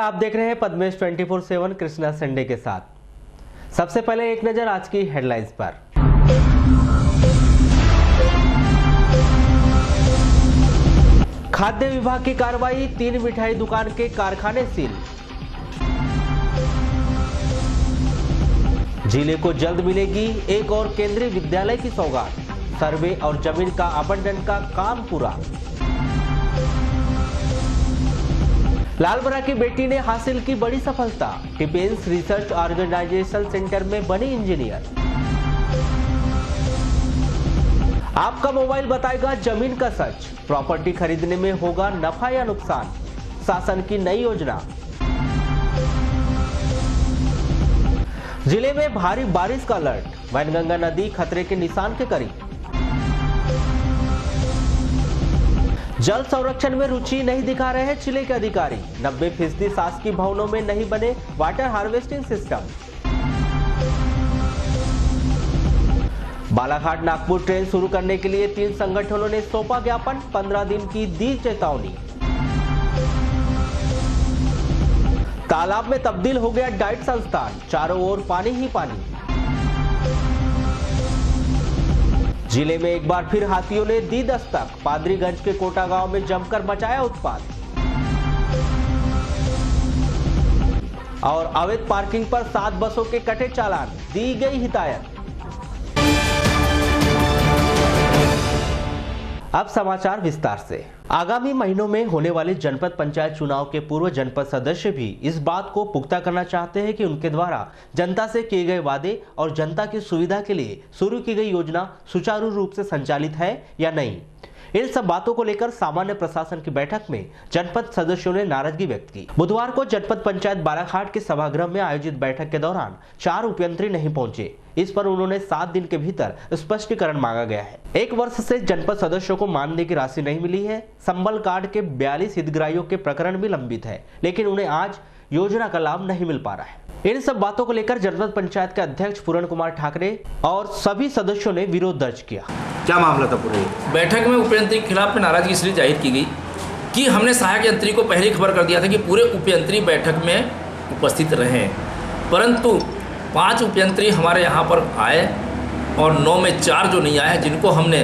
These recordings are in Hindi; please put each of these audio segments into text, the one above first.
आप देख रहे हैं पद्मेश 24/7 कृष्णा संडे के साथ। सबसे पहले एक नजर आज की हेडलाइंस पर। खाद्य विभाग की कार्रवाई, 3 मिठाई दुकान के कारखाने सील। जिले को जल्द मिलेगी एक और केंद्रीय विद्यालय की सौगात, सर्वे और जमीन का आवंटन का काम पूरा। लालबरा की बेटी ने हासिल की बड़ी सफलता, डिफेंस रिसर्च ऑर्गेनाइजेशन सेंटर में बनी इंजीनियर। आपका मोबाइल बताएगा जमीन का सच, प्रॉपर्टी खरीदने में होगा नफा या नुकसान, शासन की नई योजना। जिले में भारी बारिश का अलर्ट, वैनगंगा नदी खतरे के निशान के करीब। जल संरक्षण में रुचि नहीं दिखा रहे हैं जिले के अधिकारी, 90% शासकीय भवनों में नहीं बने water harvesting system. Balaghat Nagpur train शुरू करने के लिए 3 संगठनों ने सौंपा ज्ञापन, 15 दिन की दी चेतावनी। तालाब में तब्दील हो गया डाइट संस्थान, चारों ओर पानी ही पानी। जिले में एक बार फिर हाथियों ने दी दस्तक, पादरीगंज के कोटा गांव में जमकर मचाया उत्पात। और अवैध पार्किंग पर 7 बसों के कटे चालान, दी गई हिदायत। अब समाचार विस्तार से। आगामी महीनों में होने वाले जनपद पंचायत चुनाव के पूर्व जनपद सदस्य भी इस बात को पुख्ता करना चाहते हैं कि उनके द्वारा जनता से किए गए वादे और जनता की सुविधा के लिए शुरू की गई योजना सुचारू रूप से संचालित है या नहीं। इन सब बातों को लेकर सामान्य प्रशासन की बैठक में जनपद सदस्यों ने नाराजगी व्यक्त की। बुधवार को जनपद पंचायत बालाघाट के सभागृह में आयोजित बैठक के दौरान 4 उपयंत्री नहीं पहुंचे। इस पर उन्होंने 7 दिन के भीतर स्पष्टीकरण मांगा गया है। 1 वर्ष से जनपद सदस्यों को मानदेय की राशि नहीं मिली है। संबल कार्ड के 42 हितग्राहियों के प्रकरण भी लंबित है, लेकिन उन्हें आज योजना का लाभ नहीं मिल पा रहा है। इन सब बातों को लेकर जनपद पंचायत के अध्यक्ष पूरण कुमार ठाकरे और सभी सदस्यों ने विरोध दर्ज किया। क्या मामला था पूरे? बैठक में उपयंत्री के खिलाफ में नाराजगी इसलिए जाहिर की गई कि हमने सहायक यंत्री को पहले ही खबर कर दिया था कि पूरे उपयंत्री बैठक में उपस्थित रहें, परंतु 5 उपयंत्री हमारे यहाँ पर आए और 9 में 4 जो नहीं आए, जिनको हमने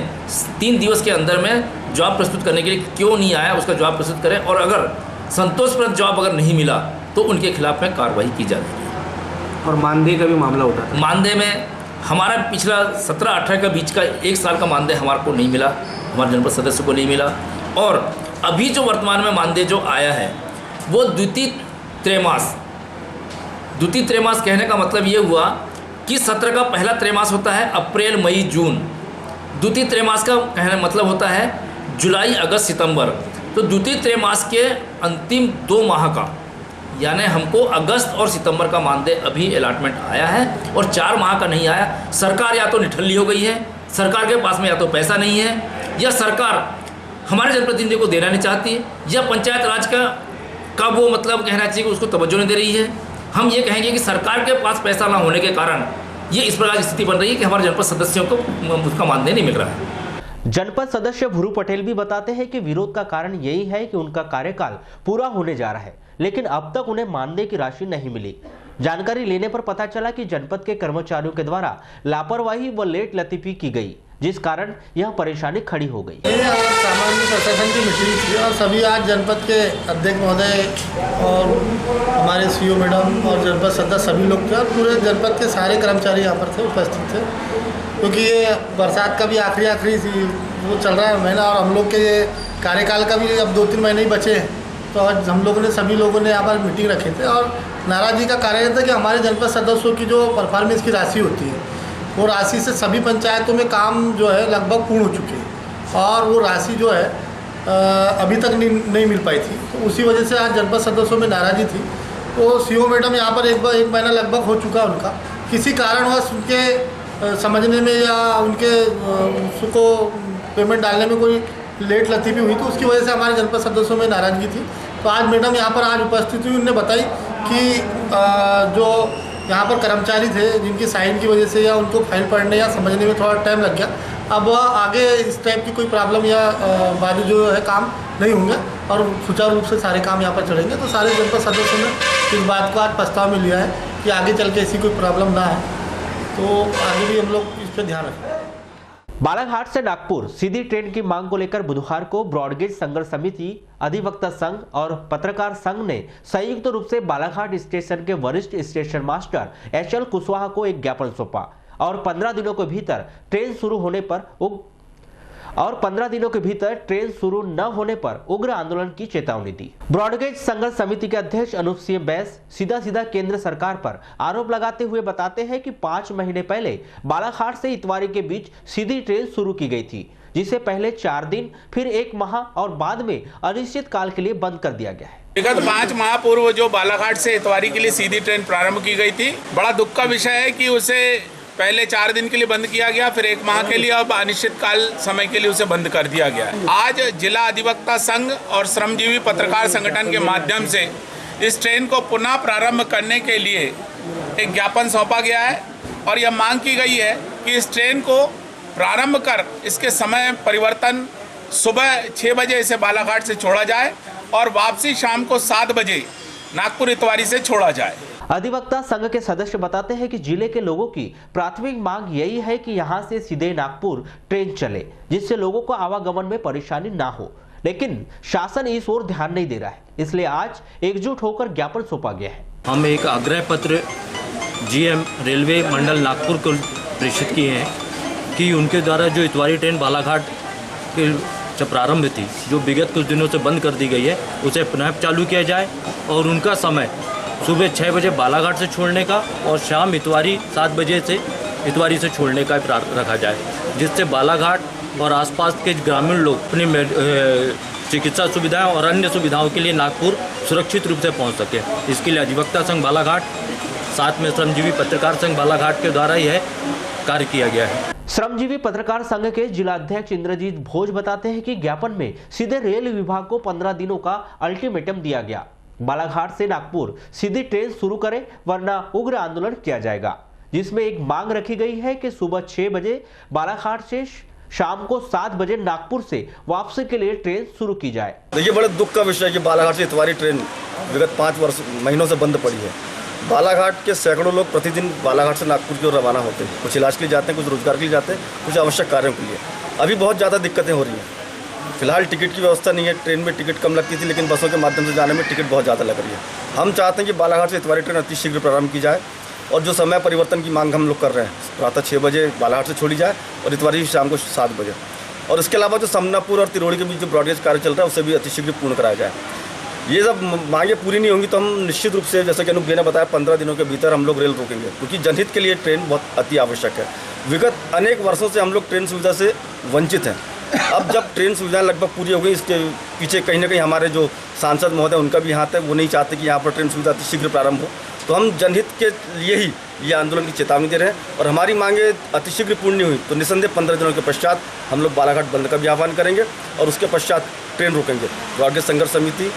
3 दिवस के अंदर में जवाब प्रस्तुत करने के लिए क्यों नहीं आया उसका जवाब प्रस्तुत करें, और अगर संतोषप्रद जवाब अगर नहीं मिला तो उनके खिलाफ में कार्रवाई की जाती है। और मानदेय का भी मामला उठा था। मानदेय में हमारा पिछला 17-18 का बीच का 1 साल का मानदेय हमारे को नहीं मिला, हमारे जनपद सदस्य को नहीं मिला। और अभी जो वर्तमान में मानदेय जो आया है वो द्वितीय त्रैमास कहने का मतलब ये हुआ कि सत्र का पहला त्रैमास होता है अप्रैल मई जून, द्वितीय त्रैमास का कहने मतलब होता है जुलाई अगस्त सितंबर। तो द्वितीय त्रैमास के अंतिम 2 माह का, यानी हमको अगस्त और सितंबर का मानदेय अभी अलॉटमेंट आया है और 4 माह का नहीं आया। सरकार या तो निठल्ली हो गई है, सरकार के पास में या तो पैसा नहीं है, या सरकार हमारे जनप्रतिनिधि को देना नहीं चाहती है, या पंचायत राज का वो मतलब कहना चाहिए कि उसको तवज्जो नहीं दे रही है। हम ये कहेंगे कि सरकार के पास पैसा ना होने के कारण ये इस प्रकार की स्थिति बन रही है कि हमारे जनपद सदस्यों को उसका मानदेय नहीं मिल रहा है। जनपद सदस्य भुरू पटेल भी बताते हैं कि विरोध का कारण यही है कि उनका कार्यकाल पूरा होने जा रहा है, लेकिन अब तक उन्हें मानदेय की राशि नहीं मिली। जानकारी लेने पर पता चला कि जनपद के कर्मचारियों के द्वारा लापरवाही व लेट लतीफी की गई, जिस कारण यह परेशानी खड़ी हो गई। सामान्य प्रशासन की मीटिंग थी और सभी आज जनपद के अध्यक्ष महोदय और हमारे सीईओ मैडम और जनपद सदस्य सभी लोग थे और पूरे जनपद के सारे कर्मचारी यहाँ पर थे, उपस्थित थे, क्योंकि ये बरसात का भी आखिरी वो चल रहा है महीना और हम लोग के कार्यकाल का भी अब 2-3 महीने ही बचे हैं। तो आज हम लोगों ने सभी लोगों ने यहाँ पर मीटिंग रखे थे और नाराज़गी का कारण ये था कि हमारे जनपद सदस्यों की जो परफॉर्मेंस की राशि होती है वो राशि से सभी पंचायतों में काम जो है लगभग पूर्ण हो चुके हैं और वो राशि जो है अभी तक नहीं मिल पाई थी। तो उसी वजह से आज जनपद सदस्यों में नाराज़गी थी। तो सीईओ मैडम यहाँ पर एक महीना लगभग हो चुका उनका, किसी कारणवश उनके समझने में या उनके उसको पेमेंट डालने में कोई लेट लतीफ़ी हुई, तो उसकी वजह से हमारे जनपद सदस्यों में नाराज़गी थी। तो आज मैडम यहाँ पर आज उपस्थित हुई, उन्होंने बताई कि जो यहाँ पर कर्मचारी थे जिनकी साइन की वजह से या उनको फाइल पढ़ने या समझने में थोड़ा टाइम लग गया, अब आगे इस टाइप की कोई प्रॉब्लम या बाकी जो है काम नहीं होंगे और सुचारू रूप से सारे काम यहाँ पर चढ़ेंगे। तो सारे जनपद सदस्यों ने इस बात को आज प्रस्ताव में लिया है कि आगे चल के ऐसी कोई प्रॉब्लम ना आए, तो आगे भी हम लोग इस पर ध्यान रखें। बालाघाट से नागपुर सीधी ट्रेन की मांग को लेकर बुधवार को ब्रॉडगेज संघर्ष समिति, अधिवक्ता संघ और पत्रकार संघ ने संयुक्त रूप से बालाघाट स्टेशन के वरिष्ठ स्टेशन मास्टर एचएल कुशवाहा को एक ज्ञापन सौंपा और 15 दिनों के भीतर ट्रेन शुरू न होने पर उग्र आंदोलन की चेतावनी दी। ब्रॉडगेज संघर्ष समिति के अध्यक्ष अनूप सिंह बैस सीधा केंद्र सरकार पर आरोप लगाते हुए बताते हैं कि 5 महीने पहले बालाघाट से इतवारी के बीच सीधी ट्रेन शुरू की गई थी, जिसे पहले 4 दिन, फिर 1 माह और बाद में अनिश्चित काल के लिए बंद कर दिया गया है। विगत 5 माह पूर्व जो बालाघाट से इतवारी के लिए सीधी ट्रेन प्रारंभ की गई थी, बड़ा दुख का विषय है कि उसे पहले 4 दिन के लिए बंद किया गया, फिर 1 माह के लिए, अब अनिश्चित काल समय के लिए उसे बंद कर दिया गया है। आज जिला अधिवक्ता संघ और श्रमजीवी पत्रकार संगठन के माध्यम से इस ट्रेन को पुनः प्रारंभ करने के लिए एक ज्ञापन सौंपा गया है और यह मांग की गई है कि इस ट्रेन को प्रारंभ कर इसके समय परिवर्तन सुबह 6 बजे इसे बालाघाट से छोड़ा जाए और वापसी शाम को 7 बजे नागपुर इतवारी से छोड़ा जाए। अधिवक्ता संघ के सदस्य बताते हैं कि जिले के लोगों की प्राथमिक मांग यही है कि यहां से सीधे नागपुर ट्रेन चले, जिससे लोगों को आवागमन में परेशानी ना हो, लेकिन शासन इस ओर ध्यान नहीं दे रहा है, इसलिए आज एकजुट होकर ज्ञापन सौंपा गया है। हम एक आग्रह पत्र जीएम रेलवे मंडल नागपुर को प्रेषित किए हैं कि उनके द्वारा जो इतवारी ट्रेन बालाघाट के जब प्रारंभ थी, जो विगत कुछ दिनों से बंद कर दी गई है, उसे पुनः चालू किया जाए और उनका समय सुबह 6 बजे बालाघाट से छोड़ने का और शाम इतवारी 7 बजे से इतवारी से छोड़ने का रखा जाए, जिससे बालाघाट और आसपास के ग्रामीण लोग अपनी चिकित्सा सुविधाएं और अन्य सुविधाओं के लिए नागपुर सुरक्षित रूप से पहुंच सके। इसके लिए अधिवक्ता संघ बालाघाट साथ में श्रमजीवी पत्रकार संघ बालाघाट के द्वारा यह कार्य किया गया है। श्रमजीवी पत्रकार संघ के जिला अध्यक्ष इंद्रजीत भोज बताते हैं कि ज्ञापन में सीधे रेल विभाग को 15 दिनों का अल्टीमेटम दिया गया। बालाघाट से नागपुर सीधी ट्रेन शुरू करे वरना उग्र आंदोलन किया जाएगा, जिसमें एक मांग रखी गई है कि सुबह 6 बजे बालाघाट से शाम को 7 बजे नागपुर से वापसी के लिए ट्रेन शुरू की जाए। देखिए, बड़े दुख का विषय है कि बालाघाट से इतवारी ट्रेन विगत 5 महीनों से बंद पड़ी है। बालाघाट के सैकड़ों लोग प्रतिदिन बालाघाट से नागपुर की ओर रवाना होते हैं, कुछ इलाज के लिए जाते हैं, कुछ रोजगार के लिए जाते हैं, कुछ आवश्यक कार्यों के लिए। अभी बहुत ज़्यादा दिक्कतें हो रही हैं। फिलहाल टिकट की व्यवस्था नहीं है, ट्रेन में टिकट कम लगती थी, लेकिन बसों के माध्यम से जाने में टिकट बहुत ज़्यादा लग रही है। हम चाहते हैं कि बालाघाट से इतवारी ट्रेन अति शीघ्र प्रारंभ की जाए और जो समय परिवर्तन की मांग हम लोग कर रहे हैं, प्रातः 6 बजे बालाघाट से छोड़ी जाए और इतवारी शाम को 7 बजे। और इसके अलावा जो समनापुर और तिरोड़ी के बीच जो ब्रॉडगेज कार्य चल रहा है, उसे भी अति शीघ्र पूर्ण कराया जाए। ये सब मांगे पूरी नहीं होंगी तो हम निश्चित रूप से, जैसे कि अनूप ने बताया, 15 दिनों के भीतर हम लोग रेल रोकेंगे, क्योंकि जनहित के लिए ट्रेन बहुत अति आवश्यक है। विगत अनेक वर्षों से हम लोग ट्रेन सुविधा से वंचित हैं। अब जब ट्रेन सुविधाएं लगभग पूरी हो गई, इसके पीछे कहीं ना कहीं हमारे जो सांसद महोदय उनका भी हाथ है, वो नहीं चाहते कि यहाँ पर ट्रेन सुविधा अति शीघ्र प्रारंभ हो। तो हम जनहित के लिए ही ये आंदोलन की चेतावनी दे रहे हैं और हमारी मांगे अतिशीघ्र पूर्ण नहीं हुई तो निसंदेह 15 दिनों के पश्चात हम लोग बालाघाट बंद का भी आह्वान करेंगे और उसके पश्चात ट्रेन रोकेंगे। ब्रॉडगेज संघर्ष समिति,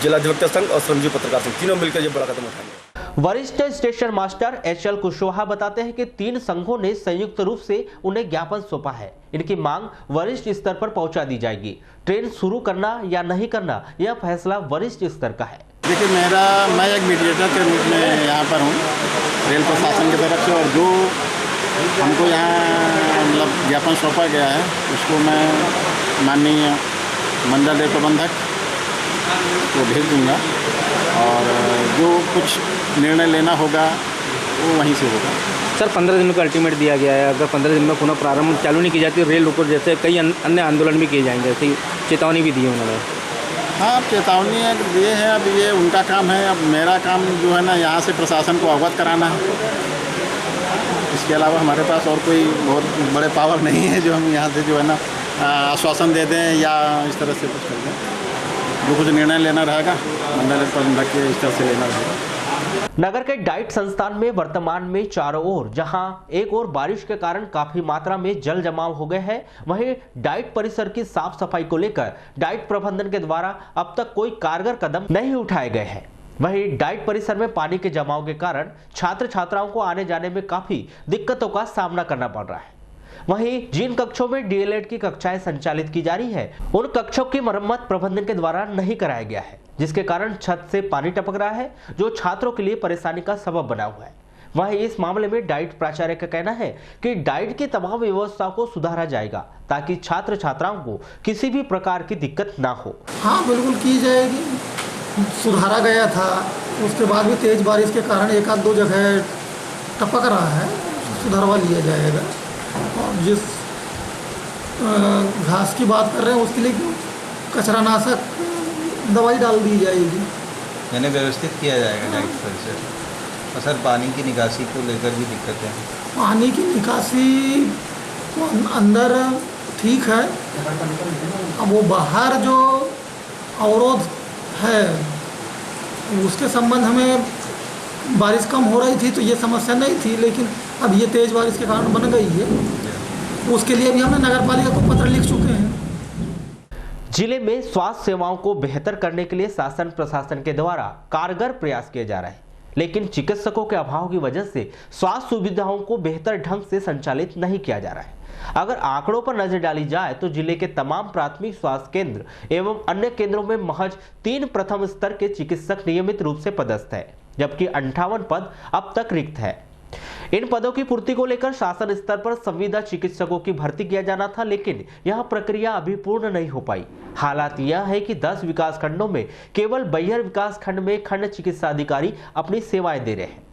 जिला अधिवक्ता संघ और श्रमजीवी पत्रकार संघ तीनों मिलकर ये बड़ा कदम उठाएंगे। वरिष्ठ स्टेशन मास्टर एचएल कुशवाहा बताते हैं कि 3 संघों ने संयुक्त रूप से उन्हें ज्ञापन सौंपा है। इनकी मांग वरिष्ठ स्तर पर पहुंचा दी जाएगी। ट्रेन शुरू करना या नहीं करना, यह फैसला वरिष्ठ स्तर का है। देखिए, मैं एक मीडिएटर के रूप में यहाँ पर हूँ रेल प्रशासन की तरफ से, और जो हमको यहाँ मतलब ज्ञापन सौंपा गया है उसको मैं माननीय मंडल रेल प्रबंधक को भेज दूँगा और जो कुछ निर्णय लेना होगा वो वहीं से होगा। सर, 15 दिनों का अल्टीमेट दिया गया है। अगर 15 दिन में पुनः प्रारंभ चालू नहीं की जाती रेल रोको जैसे कई अन्य आंदोलन भी किए जाएंगे, ऐसी चेतावनी भी दी उन्होंने। हाँ, चेतावनी दिए हैं, अब ये उनका काम है। अब मेरा काम जो है ना, यहाँ से प्रशासन को अवगत कराना है। इसके अलावा हमारे पास और कोई बहुत बड़े पावर नहीं है जो हम यहाँ से जो है ना आश्वासन दे दें या इस तरह से कुछ कर दें। जो कुछ निर्णय लेना रहेगा मंडल प्रबंधक के इस तरह से लेना रहेगा। नगर के डाइट संस्थान में वर्तमान में चारों ओर जहां एक ओर बारिश के कारण काफी मात्रा में जल जमाव हो गए हैं, वहीं डाइट परिसर की साफ सफाई को लेकर डाइट प्रबंधन के द्वारा अब तक कोई कारगर कदम नहीं उठाए गए हैं। वहीं डाइट परिसर में पानी के जमाव के कारण छात्र छात्राओं को आने जाने में काफी दिक्कतों का सामना करना पड़ रहा है। वहीं जिन कक्षों में डीएलएड की कक्षाएं संचालित की जा रही है, उन कक्षों की मरम्मत प्रबंधन के द्वारा नहीं कराया गया है, जिसके कारण छत से पानी टपक रहा है, जो छात्रों के लिए परेशानी का सबब बना हुआ है। वहीं इस मामले में डाइट प्राचार्य का कहना है कि डाइट की तमाम व्यवस्था को सुधारा जाएगा ताकि छात्र छात्राओं को किसी भी प्रकार की दिक्कत ना हो। हाँ, बिल्कुल की जाएगी। सुधारा गया था, उसके बाद भी तेज बारिश के कारण एक आध दो जगह टपक रहा है, सुधरवा लिया जाएगा। और जिस घास की बात कर रहे हैं उसके लिए कचरानाशक दवाई डाल दी जाएगी, यानी व्यवस्थित किया जाएगा डाइट परिसर। और सर, पानी की निकासी को लेकर भी दिक्कतें हैं। पानी की निकासी अंदर ठीक है, अब वो बाहर जो अवरोध है उसके संबंध में बारिश कम हो रही थी तो ये समस्या नहीं थी, लेकिन अब ये तेज़ बारिश के कारण बन गई है। उसके लिए भी हमने नगर पालिका को पत्र लिख चुके हैं। जिले में स्वास्थ्य सेवाओं को बेहतर करने के लिए शासन प्रशासन के द्वारा कारगर प्रयास किए जा रहे हैं, लेकिन चिकित्सकों के अभाव की वजह से स्वास्थ्य सुविधाओं को बेहतर ढंग से संचालित नहीं किया जा रहा है। अगर आंकड़ों पर नजर डाली जाए तो जिले के तमाम प्राथमिक स्वास्थ्य केंद्र एवं अन्य केंद्रों में महज 3 प्रथम स्तर के चिकित्सक नियमित रूप से पदस्थ है, जबकि 58 पद अब तक रिक्त है। इन पदों की पूर्ति को लेकर शासन स्तर पर संविदा चिकित्सकों की भर्ती किया जाना था, लेकिन यह प्रक्रिया अभी पूर्ण नहीं हो पाई। हालात यह है कि 10 विकास खंडों में केवल बैहर विकास खंड में खंड चिकित्सा अधिकारी अपनी सेवाएं दे रहे हैं,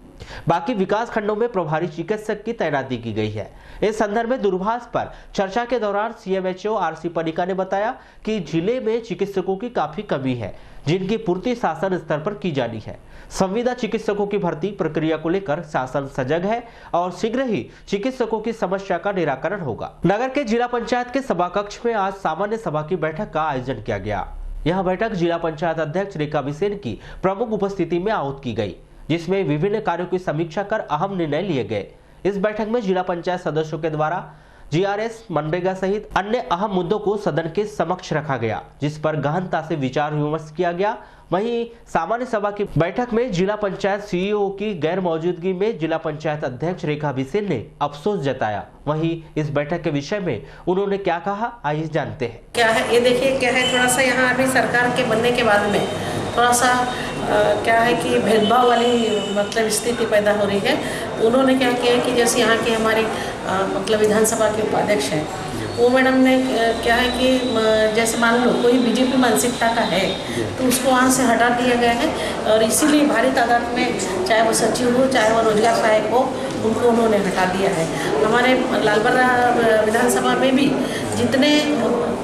बाकी विकास खंडों में प्रभारी चिकित्सक की तैनाती की गई है। इस संदर्भ में दूरभाष पर चर्चा के दौरान सीएमएचओ आरसी पनिका ने बताया कि जिले में चिकित्सकों की काफी कमी है, जिनकी पूर्ति शासन स्तर पर की जानी है। संविदा चिकित्सकों की भर्ती प्रक्रिया को लेकर शासन सजग है और शीघ्र ही चिकित्सकों की समस्या का निराकरण होगा। नगर के जिला पंचायत के सभा कक्ष में आज सामान्य सभा की बैठक का आयोजन किया गया। यह बैठक जिला पंचायत अध्यक्ष रेखा बिसेन की प्रमुख उपस्थिति में आहूत की गई, जिसमें विभिन्न कार्यों की समीक्षा कर अहम निर्णय लिए गए। इस बैठक में जिला पंचायत सदस्यों के द्वारा जीआरएस, मनरेगा सहित अन्य अहम मुद्दों को सदन के समक्ष रखा गया, जिस पर गहनता से विचार विमर्श किया गया। वहीं सामान्य सभा की बैठक में जिला पंचायत सीईओ की गैर मौजूदगी में जिला पंचायत अध्यक्ष रेखा बिसेन ने अफसोस जताया। वहीं इस बैठक के विषय में उन्होंने क्या कहा, आइए जानते हैं। क्या है ये देखिए, क्या है थोड़ा सा यहाँ अभी सरकार के बनने के बाद में थोड़ा सा क्या है कि भेदभाव वाली मतलब स्थिति पैदा हो रही है। उन्होंने क्या किया कि जैसे यहाँ की हमारी मतलब विधानसभा के उपाध्यक्ष हैं, वो मैडम ने क्या है कि जैसे मान लो कोई बीजेपी मानसिकता का है तो उसको वहाँ से हटा दिया गया है, और इसीलिए भारी तादाद में चाहे वो सचिव हो चाहे वो रोजगार सहायक हो, उनको उन्होंने हटा दिया है। हमारे लालबर्रा विधानसभा में भी जितने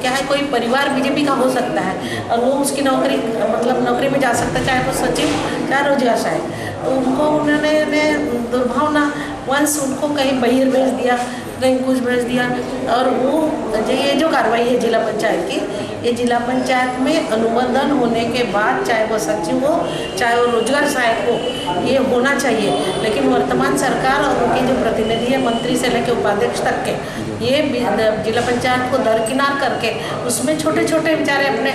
क्या है कोई परिवार बीजेपी का हो सकता है और वो उसकी नौकरी मतलब नौकरी में जा सकता है, चाहे वो सचिव चाहे रोजगार सहायक, तो उनको उन्होंने दुर्भावना वंश उनको कहीं बहिर भेज दिया, कहीं कुछ भेज दिया। और वो ये जो कार्रवाई है जिला पंचायत की, ये जिला पंचायत में अनुमोदन होने के बाद चाहे वो सचिव हो चाहे वो रोजगार सहायक हो, ये होना चाहिए। लेकिन वर्तमान सरकार और उनके जो प्रतिनिधि है, मंत्री से लेकर उपाध्यक्ष तक के, ये जिला पंचायत को दरकिनार करके उसमें छोटे छोटे बेचारे अपने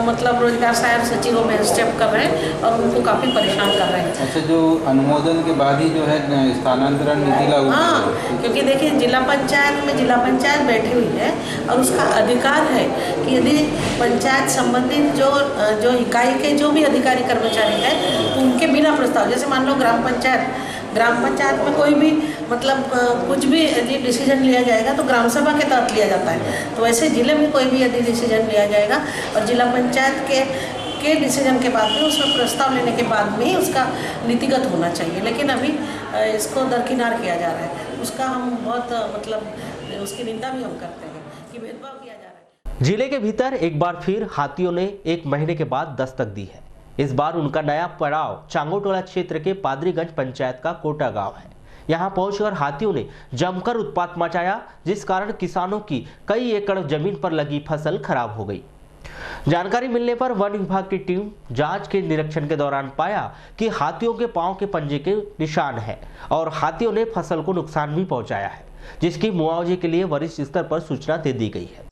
मतलब रोजगार सहायक सचिवों में स्टेप कर रहे हैं और उनको काफ़ी परेशान कर रहे हैं। अच्छा, जो अनुमोदन के बाद ही जो है स्थानांतरण नीति लागू, हाँ, क्योंकि देखिए जिला पंचायत में जिला पंचायत बैठी हुई है और उसका अधिकार है कि यदि पंचायत संबंधित जो इकाई के जो भी अधिकारी कर्मचारी हैं तो उनके बिना प्रस्ताव, जैसे मान लो ग्राम पंचायत में कोई भी मतलब कुछ भी यदि डिसीजन लिया जाएगा तो ग्राम सभा के तहत लिया जाता है, तो वैसे जिले में कोई भी यदि डिसीजन लिया जाएगा और जिला पंचायत के डिसीजन के बाद में उसमें प्रस्ताव लेने के बाद में ही उसका नीतिगत होना चाहिए। लेकिन अभी इसको दरकिनार किया जा रहा है, उसका हम बहुत मतलब उसकी निंदा भी हम करते हैं कि भेदभाव किया जा रहा है। जिले के भीतर एक बार फिर हाथियों ने 1 महीने के बाद दस्तक दी है। इस बार उनका नया पड़ाव चांगोटोला क्षेत्र के पादरीगंज पंचायत का कोटा गांव है। यहां पहुंचकर हाथियों ने जमकर उत्पात मचाया, जिस कारण किसानों की कई एकड़ जमीन पर लगी फसल खराब हो गई। जानकारी मिलने पर वन विभाग की टीम जांच के निरीक्षण के दौरान पाया कि हाथियों के पांव के पंजे के निशान हैं और हाथियों ने फसल को नुकसान भी पहुंचाया है, जिसकी मुआवजे के लिए वरिष्ठ स्तर पर सूचना दे दी गई है।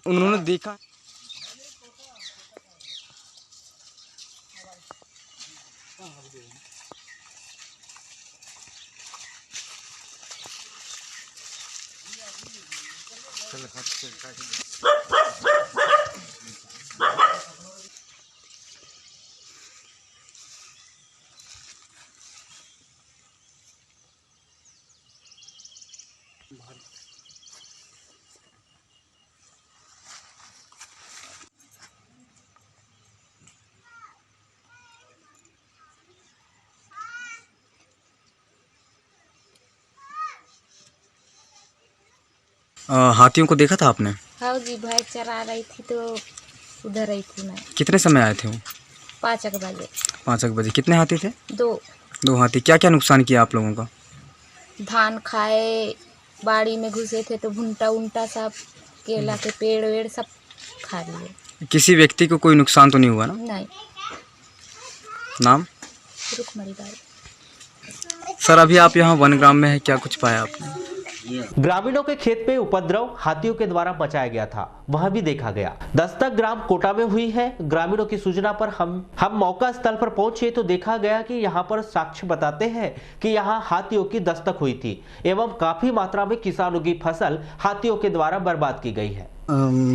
उन्होंने देखा हाथियों को देखा था आपने? हाँ जी, भाई चरा रही थी तो उधर रही थी मैं। कितने समय आए थे वो? 5 बजे। 5 बजे। कितने हाथी थे? 2 हाथी। क्या क्या नुकसान किया आप लोगों का? धान खाए, बाड़ी में घुसे थे तो भुंटा उंटा सब, केला के पेड़ वेड़ सब खा लिए। किसी व्यक्ति को कोई नुकसान तो नहीं हुआ ना? नहीं। नाम? रुकमणी बाई। सर, अभी आप यहाँ वनग्राम में है, क्या कुछ पाया आपने? ग्रामीणों के खेत पे उपद्रव हाथियों के द्वारा मचाया गया था, वह भी देखा गया। दस्तक ग्राम कोटा में हुई है। ग्रामीणों की सूचना पर हम मौका स्थल पर पहुंचे तो देखा गया कि यहाँ पर साक्ष्य बताते हैं कि यहाँ हाथियों की दस्तक हुई थी एवं काफी मात्रा में किसानों की फसल हाथियों के द्वारा बर्बाद की गई है।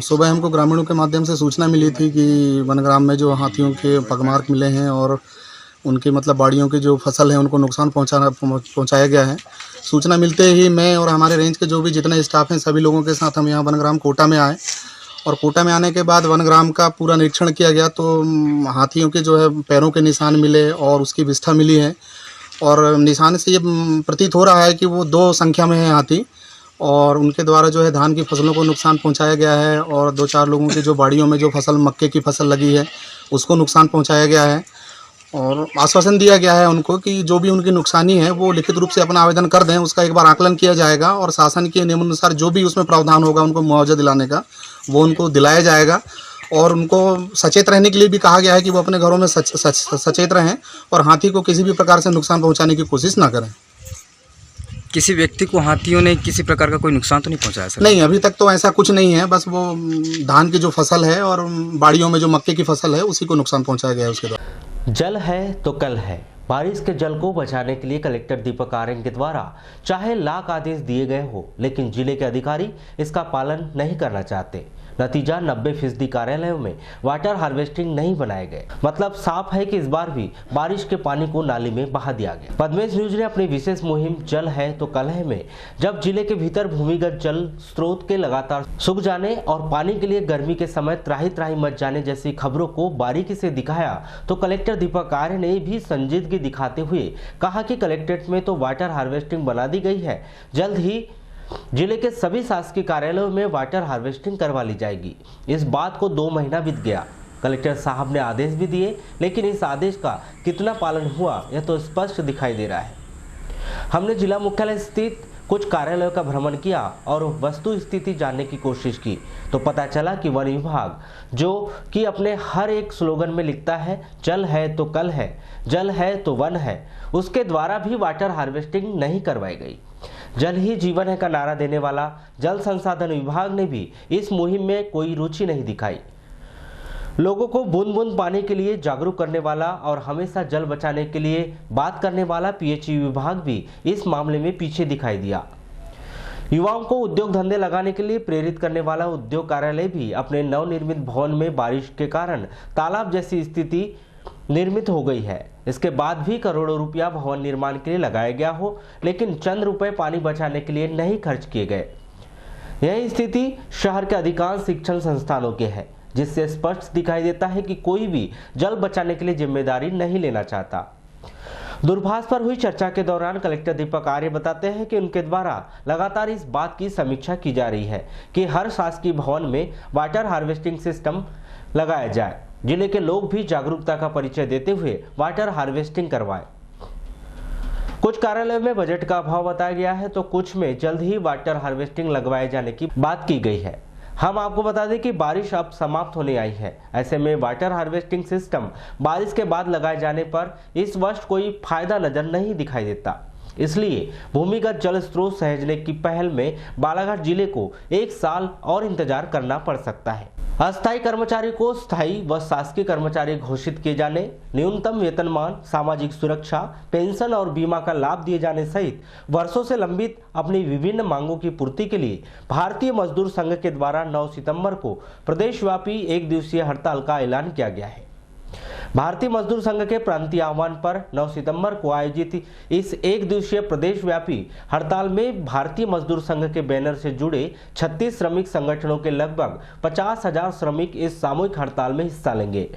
सुबह हमको ग्रामीणों के माध्यम से सूचना मिली थी कि वनग्राम में जो हाथियों के पगमार्क मिले हैं और उनके मतलब बाड़ियों की जो फसल है उनको नुकसान पहुंचाया गया है। सूचना मिलते ही मैं और हमारे रेंज के जो भी जितने स्टाफ हैं सभी लोगों के साथ हम यहाँ वनग्राम कोटा में आए और कोटा में आने के बाद वनग्राम का पूरा निरीक्षण किया गया तो हाथियों के जो है पैरों के निशान मिले और उसकी विष्ठा मिली है और निशान से ये प्रतीत हो रहा है कि वो 2 संख्या में है हाथी और उनके द्वारा जो है धान की फसलों को नुकसान पहुँचाया गया है और 2-4 लोगों की जो बाड़ियों में जो फसल मक्के की फसल लगी है उसको नुकसान पहुँचाया गया है और आश्वासन दिया गया है उनको कि जो भी उनकी नुकसानी है वो लिखित रूप से अपना आवेदन कर दें, उसका एक बार आकलन किया जाएगा और शासन के नियमानुसार जो भी उसमें प्रावधान होगा उनको मुआवजा दिलाने का वो उनको दिलाया जाएगा और उनको सचेत रहने के लिए भी कहा गया है कि वो अपने घरों में सचेत रहें और हाथी को किसी भी प्रकार से नुकसान पहुँचाने की कोशिश ना करें। किसी व्यक्ति को हाथियों ने किसी प्रकार का कोई नुकसान तो नहीं पहुँचाया सर? नहीं, अभी तक तो ऐसा कुछ नहीं है, बस वो धान की जो फसल है और बाड़ियों में जो मक्के की फसल है उसी को नुकसान पहुँचाया गया है उसके द्वारा। जल है तो कल है। बारिश के जल को बचाने के लिए कलेक्टर दीपक आर्यन के द्वारा चाहे लाख आदेश दिए गए हो लेकिन जिले के अधिकारी इसका पालन नहीं करना चाहते। नतीजा 90% कार्यालयों में वाटर हार्वेस्टिंग नहीं बनाए गए। मतलब साफ है कि इस बार भी बारिश के पानी को नाली में बहा दिया गया। पद्मेश न्यूज ने अपनी विशेष मुहिम जल है तो कल है में जब जिले के भीतर भूमिगत जल स्रोत के लगातार सूख जाने और पानी के लिए गर्मी के समय त्राही त्राही मच जाने जैसी खबरों को बारीकी से दिखाया तो कलेक्टर दीपक आर्य ने भी संजीदगी दिखाते हुए कहा कि कलेक्ट्रेट में तो वाटर हार्वेस्टिंग बना दी गई है, जल्द ही जिले के सभी शासकीय कार्यालयों में वाटर हार्वेस्टिंग करवा ली जाएगी। इस बात को 2 महीना बीत गया। कलेक्टर साहब ने आदेश भी दिए लेकिन इस आदेश का कितना पालन हुआ यह तो स्पष्ट दिखाई दे रहा है। हमने जिला मुख्यालय स्थित कुछ कार्यालयों का भ्रमण किया और वस्तु स्थिति जानने की कोशिश की तो पता चला कि वन विभाग जो कि अपने हर एक स्लोगन में लिखता है जल है तो कल है, जल है तो वन है, उसके द्वारा भी वाटर हार्वेस्टिंग नहीं करवाई गई। जल ही जीवन है का नारा देने वाला जल संसाधन विभाग ने भी इस मुहिम में कोई रुचि नहीं दिखाई। लोगों को बूंद बूंद पानी के लिए जागरूक करने वाला और हमेशा जल बचाने के लिए बात करने वाला पीएचई विभाग भी इस मामले में पीछे दिखाई दिया। युवाओं को उद्योग धंधे लगाने के लिए प्रेरित करने वाला उद्योग कार्यालय भी अपने नवनिर्मित भवन में बारिश के कारण तालाब जैसी स्थिति निर्मित हो गई है। इसके बाद भी करोड़ों रुपया भवन निर्माण के लिए लगाया गया हो, लेकिन चंद रुपए पानी बचाने के लिए नहीं खर्च किए गए। यही स्थिति शहर के अधिकांश शिक्षण संस्थानों के है, जिससे स्पष्ट दिखाई देता है कि कोई भी जल बचाने के लिए जिम्मेदारी नहीं लेना चाहता। दूरभाष पर हुई चर्चा के दौरान कलेक्टर दीपक आर्य बताते हैं कि उनके द्वारा लगातार इस बात की समीक्षा की जा रही है कि हर शासकीय भवन में वाटर हार्वेस्टिंग सिस्टम लगाया जाए। जिले के लोग भी जागरूकता का परिचय देते हुए वाटर हार्वेस्टिंग करवाएं। कुछ कार्यालयों में बजट का अभाव बताया गया है, तो कुछ में जल्द ही वाटर हार्वेस्टिंग लगवाए जाने की बात की गई है। हम आपको बता दें कि बारिश अब समाप्त होने आई है। ऐसे में वाटर हार्वेस्टिंग सिस्टम बारिश के बाद लगाए जाने पर इस वर्ष कोई फायदा नजर नहीं दिखाई देता। इसलिए भूमिगत जल स्रोत सहेजने की पहल में बालाघाट जिले को 1 साल और इंतजार करना पड़ सकता है। अस्थायी कर्मचारी को स्थायी व शासकीय कर्मचारी घोषित किए जाने, न्यूनतम वेतनमान, सामाजिक सुरक्षा, पेंशन और बीमा का लाभ दिए जाने सहित वर्षों से लंबित अपनी विभिन्न मांगों की पूर्ति के लिए भारतीय मजदूर संघ के द्वारा 9 सितंबर को प्रदेशव्यापी 1 दिवसीय हड़ताल का ऐलान किया गया है। भारतीय मजदूर संघ के प्रांतीय आह्वान पर 9 सितंबर को आयोजित इस 1 दिवसीय प्रदेशव्यापी हड़ताल में भारतीय मजदूर संघ के बैनर से जुड़े 36 श्रमिक संगठनों के लगभग 50,000 श्रमिक इस सामूहिक हड़ताल में हिस्सा लेंगे,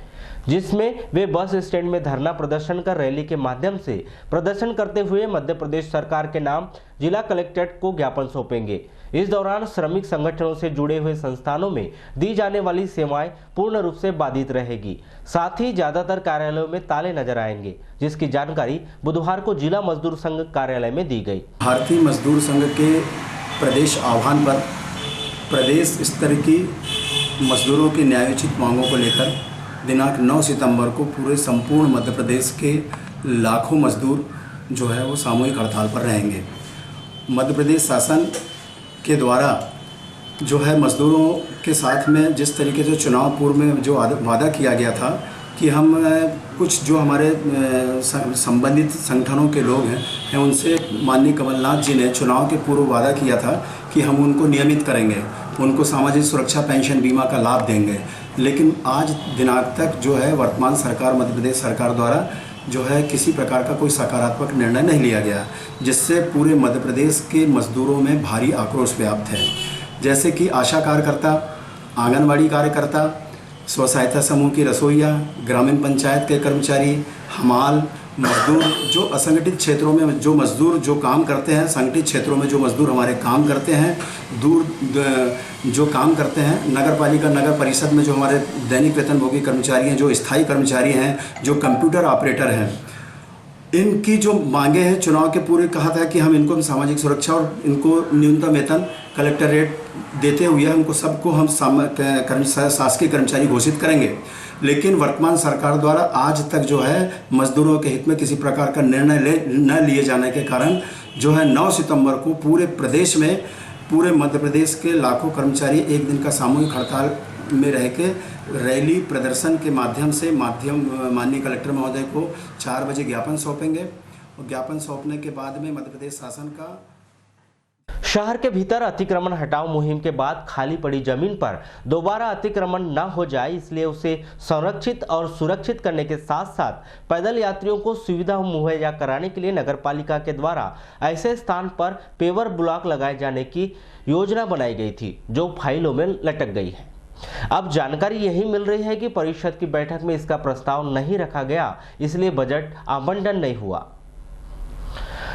जिसमें वे बस स्टैंड में धरना प्रदर्शन कर रैली के माध्यम से प्रदर्शन करते हुए मध्य प्रदेश सरकार के नाम जिला कलेक्ट्रेट को ज्ञापन सौंपेंगे। इस दौरान श्रमिक संगठनों से जुड़े हुए संस्थानों में दी जाने वाली सेवाएं पूर्ण रूप से बाधित रहेगी। साथ ही ज्यादातर कार्यालयों में ताले नजर आएंगे, जिसकी जानकारी बुधवार को जिला मजदूर संघ कार्यालय में दी गई। भारतीय मजदूर संघ के प्रदेश आह्वान पर प्रदेश स्तर की मजदूरों की न्यायोचित मांगों को लेकर दिनांक 9 सितंबर को पूरे संपूर्ण मध्य प्रदेश के लाखों मजदूर जो है वो सामूहिक हड़ताल पर रहेंगे। मध्य प्रदेश शासन के द्वारा जो है मजदूरों के साथ में जिस तरीके से चुनाव पूर्व में जो वादा किया गया था कि हम कुछ जो हमारे संबंधित संगठनों के लोग हैं उनसे माननीय कमलनाथ जी ने चुनाव के पूर्व वादा किया था कि हम उनको नियमित करेंगे, उनको सामाजिक सुरक्षा पेंशन बीमा का लाभ देंगे। लेकिन आज दिनांक तक जो है वर्तमान सरकार मध्य प्रदेश सरकार द्वारा जो है किसी प्रकार का कोई सकारात्मक निर्णय नहीं लिया गया, जिससे पूरे मध्य प्रदेश के मजदूरों में भारी आक्रोश व्याप्त है। जैसे कि आशा कार्यकर्ता, आंगनवाड़ी कार्यकर्ता, स्व सहायता समूह की रसोइया, ग्रामीण पंचायत के कर्मचारी, हमाल मजदूर, जो असंगठित क्षेत्रों में जो मजदूर जो काम करते हैं, संगठित क्षेत्रों में जो मजदूर हमारे काम करते हैं, दूर जो काम करते हैं, नगर पालिका नगर परिषद में जो हमारे दैनिक वेतनभोगी कर्मचारी हैं, जो स्थायी कर्मचारी हैं, जो कंप्यूटर ऑपरेटर हैं, इनकी जो मांगे हैं चुनाव के पूरे कहा था कि हम इनको सामाजिक सुरक्षा और इनको न्यूनतम वेतन कलेक्टर रेट देते हुए हमको सबको हम शासकीय कर्मचारी घोषित करेंगे। लेकिन वर्तमान सरकार द्वारा आज तक जो है मजदूरों के हित में किसी प्रकार का निर्णय न लिए जाने के कारण जो है 9 सितंबर को पूरे प्रदेश में पूरे मध्य प्रदेश के लाखों कर्मचारी 1 दिन का सामूहिक हड़ताल में रह के रैली प्रदर्शन के माध्यम से माननीय कलेक्टर महोदय को 4 बजे ज्ञापन सौंपेंगे और ज्ञापन सौंपने के बाद में मध्य प्रदेश शासन का शहर के भीतर अतिक्रमण हटाओ मुहिम के बाद खाली पड़ी जमीन पर दोबारा अतिक्रमण न हो जाए, इसलिए उसे संरक्षित और सुरक्षित करने के साथ साथ पैदल यात्रियों को सुविधा मुहैया कराने के लिए नगरपालिका के द्वारा ऐसे स्थान पर पेवर ब्लॉक लगाए जाने की योजना बनाई गई थी, जो फाइलों में लटक गई है। अब जानकारी यही मिल रही है कि परिषद की बैठक में इसका प्रस्ताव नहीं रखा गया, इसलिए बजट आवंटन नहीं हुआ।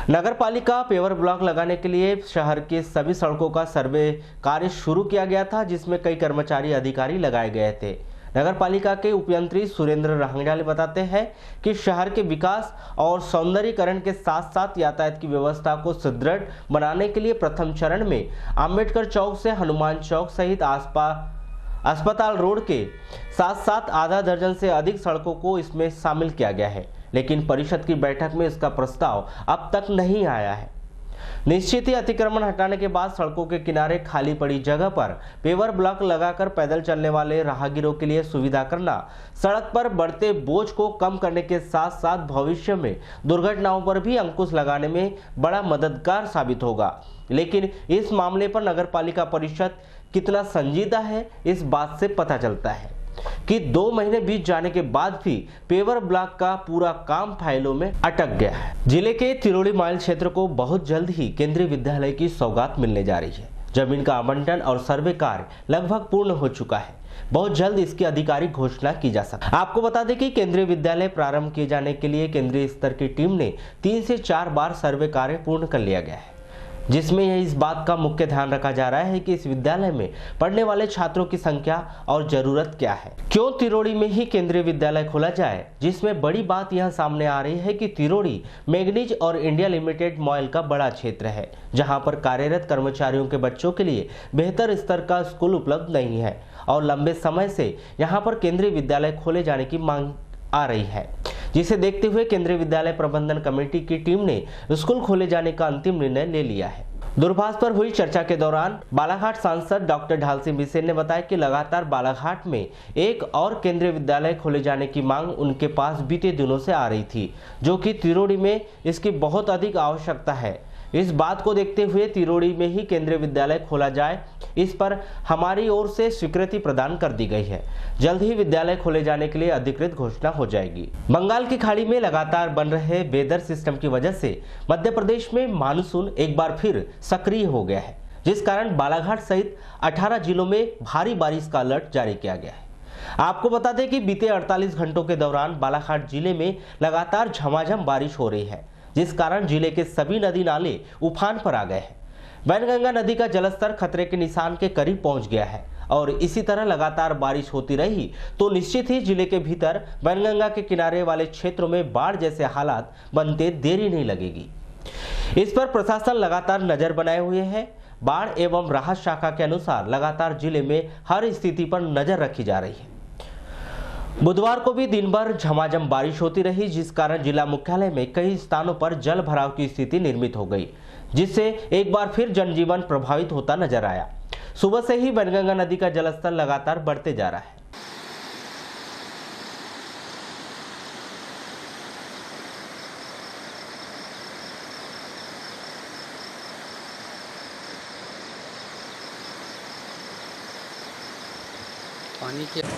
नगरपालिका पेवर ब्लॉक लगाने के लिए शहर के सभी सड़कों का सर्वे कार्य शुरू किया गया था, जिसमें कई कर्मचारी अधिकारी लगाए गए थे। नगरपालिका के उपयंत्री सुरेंद्र रहंगडाले बताते हैं कि शहर के विकास और सौंदर्यीकरण के साथ साथ यातायात की व्यवस्था को सुदृढ़ बनाने के लिए प्रथम चरण में अम्बेडकर चौक से हनुमान चौक सहित अस्पताल रोड के साथ साथ आधा दर्जन से अधिक सड़कों को इसमें शामिल किया गया है, लेकिन परिषद की बैठक में इसका प्रस्ताव अब तक नहीं आया है। निश्चित ही अतिक्रमण हटाने के बाद सड़कों के किनारे खाली पड़ी जगह पर पेवर ब्लॉक लगाकर पैदल चलने वाले राहगीरों के लिए सुविधा करना सड़क पर बढ़ते बोझ को कम करने के साथ साथ भविष्य में दुर्घटनाओं पर भी अंकुश लगाने में बड़ा मददगार साबित होगा। लेकिन इस मामले पर नगर पालिका परिषद कितना संजीदा है, इस बात से पता चलता है कि 2 महीने बीत जाने के बाद भी पेवर ब्लॉक का पूरा काम फाइलों में अटक गया है। जिले के तिरोड़ी माइल क्षेत्र को बहुत जल्द ही केंद्रीय विद्यालय की सौगात मिलने जा रही है। जमीन का आवंटन और सर्वे कार्य लगभग पूर्ण हो चुका है। बहुत जल्द इसकी आधिकारिक घोषणा की जा सकती है। आपको बता दें कि केंद्रीय विद्यालय प्रारंभ किए जाने के लिए केंद्रीय स्तर की टीम ने 3 से 4 बार सर्वे कार्य पूर्ण कर लिया गया है, जिसमें यह इस बात का मुख्य ध्यान रखा जा रहा है कि इस विद्यालय में पढ़ने वाले छात्रों की संख्या और जरूरत क्या है। क्यों तिरोड़ी में ही केंद्रीय विद्यालय खोला जाए, जिसमें बड़ी बात यह सामने आ रही है कि तिरोड़ी मैग्नीज और इंडिया लिमिटेड मॉल का बड़ा क्षेत्र है, जहां पर कार्यरत कर्मचारियों के बच्चों के लिए बेहतर स्तर का स्कूल उपलब्ध नहीं है और लंबे समय से यहाँ पर केंद्रीय विद्यालय खोले जाने की मांग आ रही है, जिसे देखते हुए केंद्रीय विद्यालय प्रबंधन कमेटी की टीम ने स्कूल खोले जाने का अंतिम निर्णय ले लिया है। दूरभाष पर हुई चर्चा के दौरान बालाघाट सांसद डॉक्टर ढाल सिंह बिसेन ने बताया कि लगातार बालाघाट में एक और केंद्रीय विद्यालय खोले जाने की मांग उनके पास बीते दिनों से आ रही थी, जो कि तिरोड़ी में इसकी बहुत अधिक आवश्यकता है। इस बात को देखते हुए तिरोड़ी में ही केंद्रीय विद्यालय खोला जाए, इस पर हमारी ओर से स्वीकृति प्रदान कर दी गई है। जल्द ही विद्यालय खोले जाने के लिए अधिकृत घोषणा हो जाएगी। बंगाल की खाड़ी में लगातार बन रहे वेदर सिस्टम की वजह से मध्य प्रदेश में मानसून एक बार फिर सक्रिय हो गया है, जिस कारण बालाघाट सहित 18 जिलों में भारी बारिश का अलर्ट जारी किया गया है। आपको बता दें कि बीते 48 घंटों के दौरान बालाघाट जिले में लगातार झमाझम बारिश हो रही है, जिस कारण जिले के सभी नदी नाले उफान पर आ गए हैं। वैनगंगा नदी का जलस्तर खतरे के निशान के करीब पहुंच गया है और इसी तरह लगातार बारिश होती रही तो निश्चित ही जिले के भीतर वैनगंगा के किनारे वाले क्षेत्रों में बाढ़ जैसे हालात बनते देरी नहीं लगेगी। इस पर प्रशासन लगातार नजर बनाए हुए है। बाढ़ एवं राहत शाखा के अनुसार लगातार जिले में हर स्थिति पर नजर रखी जा रही है। बुधवार को भी दिन भर झमाझम बारिश होती रही, जिस कारण जिला मुख्यालय में कई स्थानों पर जल भराव की स्थिति निर्मित हो गई, जिससे एक बार फिर जनजीवन प्रभावित होता नजर आया। सुबह से ही वैनगंगा नदी का जलस्तर लगातार बढ़ते जा रहा है। पानी के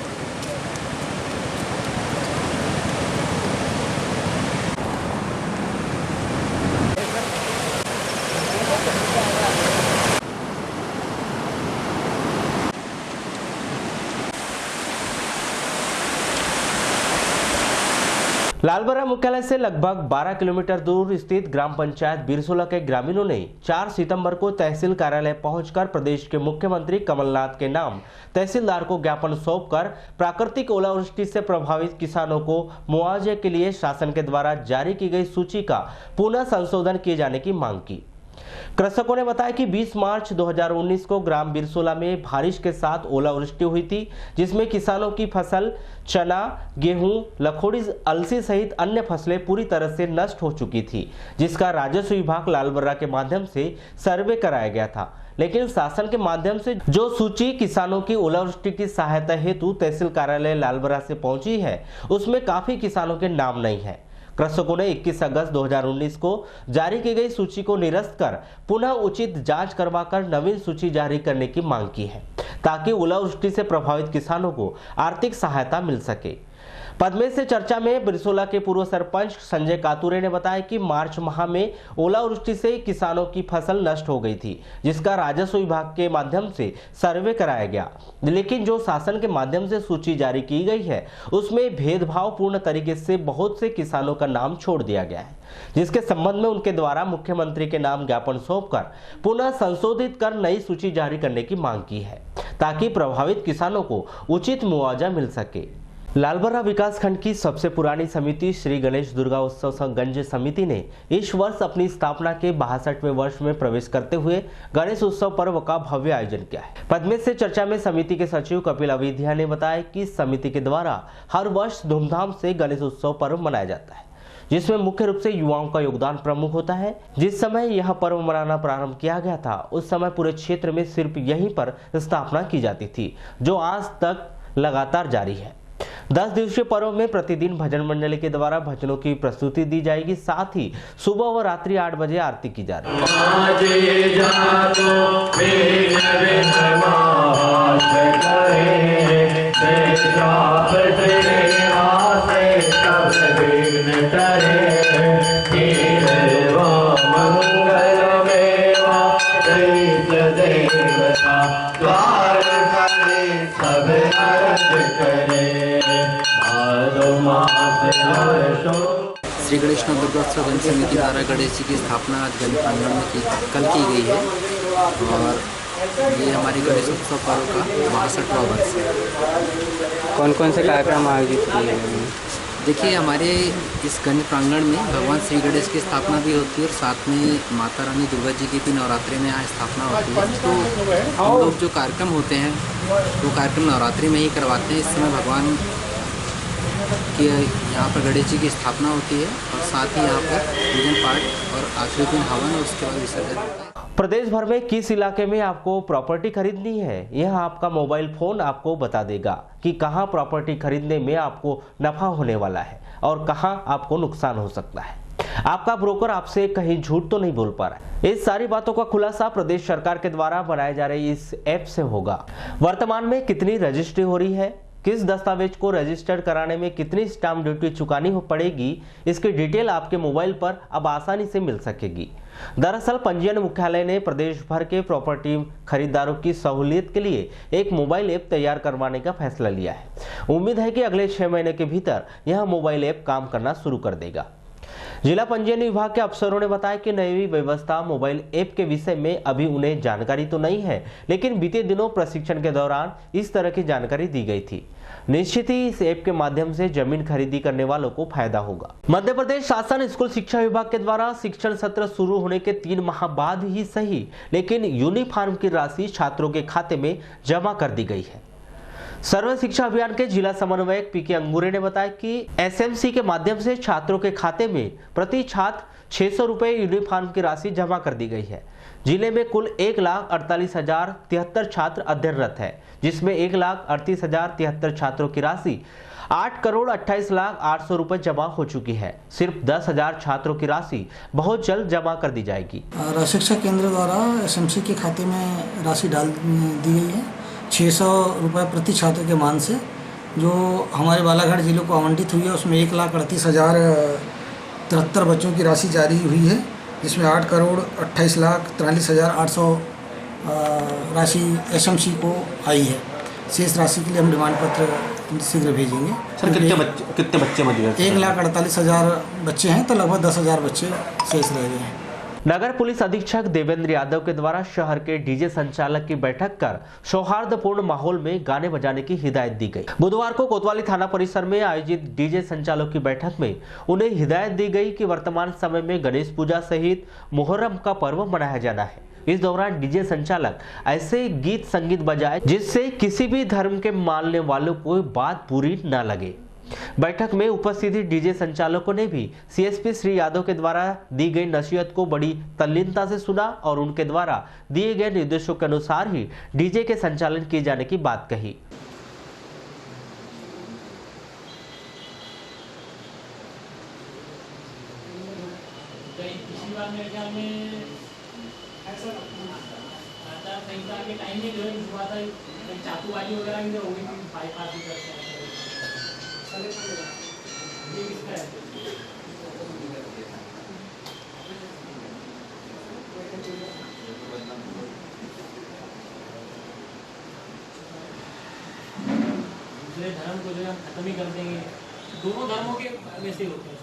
लालबरा मुख्यालय से लगभग 12 किलोमीटर दूर स्थित ग्राम पंचायत बिरसोला के ग्रामीणों ने 4 सितंबर को तहसील कार्यालय पहुंचकर प्रदेश के मुख्यमंत्री कमलनाथ के नाम तहसीलदार को ज्ञापन सौंपकर प्राकृतिक ओलावृष्टि से प्रभावित किसानों को मुआवजे के लिए शासन के द्वारा जारी की गई सूची का पुनः संशोधन किए जाने की मांग की। कृषकों ने बताया कि 20 मार्च 2019 को ग्राम बिरसोला में बारिश के साथ ओलावृष्टि हुई थी, जिसमें किसानों की फसल चना, गेहूं, लखोड़ी, अलसी सहित अन्य फसलें पूरी तरह से नष्ट हो चुकी थी, जिसका राजस्व विभाग लालबर्रा के माध्यम से सर्वे कराया गया था। लेकिन शासन के माध्यम से जो सूची किसानों की ओलावृष्टि की सहायता हेतु तहसील कार्यालय लालबर्रा से पहुंची है, उसमें काफी किसानों के नाम नहीं है। कृषकों ने 21 अगस्त 2019 को जारी की गई सूची को निरस्त कर पुनः उचित जांच करवाकर नवीन सूची जारी करने की मांग की है, ताकि ओलावृष्टि से प्रभावित किसानों को आर्थिक सहायता मिल सके। पद्मे से चर्चा में बिरसोला के पूर्व सरपंच संजय कातुरे ने बताया कि मार्च माह में ओलावृष्टि से किसानों की फसल नष्ट हो गई थी, जिसका राजस्व विभाग के माध्यम से सर्वे कराया गया, लेकिन जो शासन के माध्यम से सूची जारी की गई है उसमें भेदभावपूर्ण तरीके से बहुत से किसानों का नाम छोड़ दिया गया है, जिसके संबंध में उनके द्वारा मुख्यमंत्री के नाम ज्ञापन सौंपकर पुनः संशोधित कर नई सूची जारी करने की मांग की है, ताकि प्रभावित किसानों को उचित मुआवजा मिल सके। लालबर्रा विकास खंड की सबसे पुरानी समिति श्री गणेश दुर्गा उत्सव गंज समिति ने इस वर्ष अपनी स्थापना के 62वें वर्ष में प्रवेश करते हुए गणेश उत्सव पर्व का भव्य आयोजन किया है। पद्मे से चर्चा में समिति के सचिव कपिल अविधिया ने बताया कि समिति के द्वारा हर वर्ष धूमधाम से गणेश उत्सव पर्व मनाया जाता है, जिसमें मुख्य रूप से युवाओं का योगदान प्रमुख होता है। जिस समय यह पर्व मनाना प्रारंभ किया गया था, उस समय पूरे क्षेत्र में सिर्फ यहीं पर स्थापना की जाती थी, जो आज तक लगातार जारी है। 10 दिवसीय पर्व में प्रतिदिन भजन मंडली के द्वारा भजनों की प्रस्तुति दी जाएगी। साथ ही सुबह व रात्रि 8 बजे आरती की जा रही श्री गणेश दुर्गोत्सव गण समिति द्वारा गणेश जी की स्थापना आज गण प्रांगण में कल की गई है और ये हमारी गणेश उत्सव पर्व का 62वां वर्ष है। कौन कौन से कार्यक्रम आयोजित किए हैं? देखिए, हमारे इस गण प्रांगण में भगवान श्री गणेश की स्थापना भी होती है और साथ में माता रानी दुर्गा जी की भी नवरात्रि में यहाँ स्थापना होती है। तो हम लोग जो कार्यक्रम होते हैं वो कार्यक्रम नवरात्रि में ही करवाते हैं। इस समय भगवान कि यहाँ पर गणेश जी की स्थापना होती है और साथ ही यहाँ पर पूजन पाठ और आखिरी दिन हवन और उसके बाद विसर्जन होता है। प्रदेश भर में किस इलाके में आपको प्रॉपर्टी खरीदनी है, यह आपका मोबाइल फोन आपको बता देगा कि कहां प्रॉपर्टी खरीदने में आपको नफा होने वाला है और कहां आपको नुकसान हो सकता है। आपका ब्रोकर आपसे कहीं झूठ तो नहीं बोल पा रहा है। इस सारी बातों का खुलासा प्रदेश सरकार के द्वारा बनाए जा रहे इस ऐप से होगा। वर्तमान में कितनी रजिस्ट्री हो रही है, किस दस्तावेज को रजिस्टर्ड कराने में कितनी स्टाम्प ड्यूटी चुकानी पड़ेगी, इसकी डिटेल आपके मोबाइल पर अब आसानी से मिल सकेगी। दरअसल पंजीयन मुख्यालय ने प्रदेश भर के प्रॉपर्टी खरीदारों की सहूलियत के लिए एक मोबाइल ऐप तैयार करवाने का फैसला लिया है। उम्मीद है कि अगले 6 महीने के भीतर यह मोबाइल ऐप काम करना शुरू कर देगा। जिला पंजीयन विभाग के अफसरों ने बताया कि नई व्यवस्था मोबाइल ऐप के विषय में अभी उन्हें जानकारी तो नहीं है, लेकिन बीते दिनों प्रशिक्षण के दौरान इस तरह की जानकारी दी गई थी। निश्चित ही इस ऐप के माध्यम से जमीन खरीदी करने वालों को फायदा होगा। मध्य प्रदेश शासन स्कूल शिक्षा विभाग के द्वारा शिक्षण सत्र शुरू होने के 3 माह बाद ही सही, लेकिन यूनिफॉर्म की राशि छात्रों के खाते में जमा कर दी गई है। सर्व शिक्षा अभियान के जिला समन्वयक पीके अंगूरे ने बताया कि एसएमसी के माध्यम से छात्रों के खाते में प्रति छात्र 600 रुपए यूनिफॉर्म की राशि जमा कर दी गई है। जिले में कुल 1,48,073 छात्र अध्ययनरत है, जिसमें 1,38,073 छात्रों की राशि 8,28,08,000 रुपए जमा हो चुकी है। सिर्फ 10,000 छात्रों की राशि बहुत जल्द जमा कर दी जाएगी। शिक्षा केंद्र द्वारा एसएमसी के खाते में राशि डाल दी गई है 600 रुपये प्रति छात्र के मान से, जो हमारे बालाघाट जिले को आवंटित हुई है। उसमें 1,38,073 बच्चों की राशि जारी हुई है, जिसमें 8,28,43,800 राशि एसएमसी को आई है। शेष राशि के लिए हम डिमांड पत्र शीघ्र भेजेंगे। सर कितने बच्चे मौजूद हैं? 1,48,000 बच्चे हैं, तो लगभग 10,000 बच्चे शेष रह गए हैं। नगर पुलिस अधीक्षक देवेंद्र यादव के द्वारा शहर के डीजे संचालक की बैठक कर सौहार्दपूर्ण माहौल में गाने बजाने की हिदायत दी गई। बुधवार को कोतवाली थाना परिसर में आयोजित डीजे संचालक की बैठक में उन्हें हिदायत दी गई कि वर्तमान समय में गणेश पूजा सहित मुहर्रम का पर्व मनाया जाना है। इस दौरान डीजे संचालक ऐसे गीत संगीत बजाए जिससे किसी भी धर्म के मानने वालों को बात बुरी न लगे। बैठक में उपस्थित डीजे संचालकों ने भी सीएसपी श्री यादव के द्वारा दी गई नसीहत को बड़ी तल्लीनता से सुना और उनके द्वारा दिए गए निर्देशों के अनुसार ही डीजे के संचालन किए जाने की बात कही। दूसरे धर्म को जो है खत्म ही कर देंगे, दोनों धर्मों के वैसे ही होते हैं।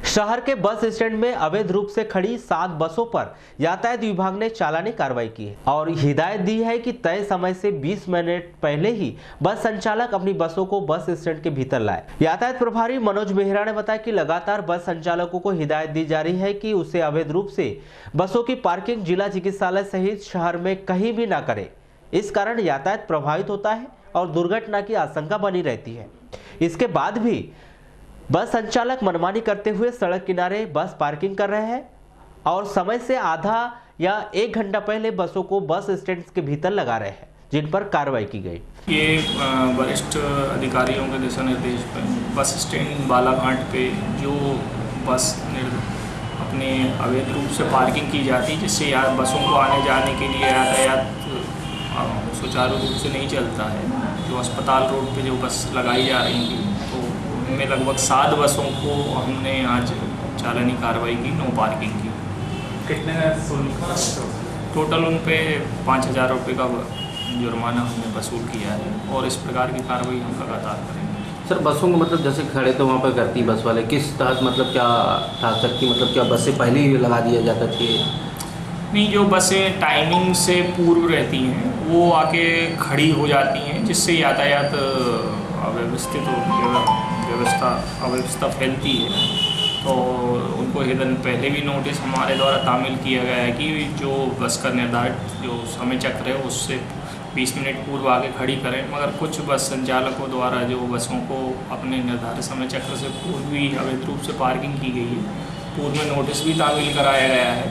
शहर के बस स्टैंड में अवैध रूप से खड़ी 7 बसों पर यातायात विभाग ने चालानी कार्रवाई की है और हिदायत दी है कि तय समय से 20 मिनट पहले ही बस संचालक अपनी बसों को बस स्टैंड के भीतर लाए। यातायात प्रभारी मनोज मेहरा ने बताया कि लगातार बस संचालकों को हिदायत दी जा रही है कि उसे अवैध रूप से बसों की पार्किंग जिला चिकित्सालय सहित शहर में कहीं भी ना करे। इस कारण यातायात प्रभावित होता है और दुर्घटना की आशंका बनी रहती है। इसके बाद भी बस संचालक मनमानी करते हुए सड़क किनारे बस पार्किंग कर रहे हैं और समय से आधा या 1 घंटा पहले बसों को बस स्टैंड के भीतर लगा रहे हैं, जिन पर कार्रवाई की गई। ये वरिष्ठ अधिकारियों के दिशा निर्देश पर बस स्टैंड बालाघाट पे जो बस अपने अवैध रूप से पार्किंग की जाती है, जिससे यार बसों को आने जाने के लिए यातायात सुचारू रूप से नहीं चलता है। जो अस्पताल रोड पे जो बस लगाई जा रही थी, तो उनमें लगभग 7 बसों को हमने आज चालानी कार्रवाई की, नो पार्किंग की। कितने टोटल उन पे 5,000 रुपये का जुर्माना हमने वसूल किया है और इस प्रकार की कार्रवाई हम लगातार करेंगे। सर बसों को मतलब जैसे खड़े तो वहाँ पर करती बस वाले किस तरह मतलब क्या था सकती, मतलब क्या बसें पहले ही लगा दिया जाता थी? नहीं, जो बसें टाइमिंग से पूर्व रहती हैं वो आके खड़ी हो जाती हैं, जिससे यातायात अव्यवस्था फैलती है। तो उनको हिडन पहले भी नोटिस हमारे द्वारा तामील किया गया है कि जो बस का निर्धारित जो समय चक्र है उससे 20 मिनट पूर्व आगे खड़ी करें, मगर कुछ बस संचालकों द्वारा जो बसों को अपने निर्धारित समय चक्र से पूर्व भी अवैध रूप से पार्किंग की गई है। पूर्व में नोटिस भी तामील कराया गया है,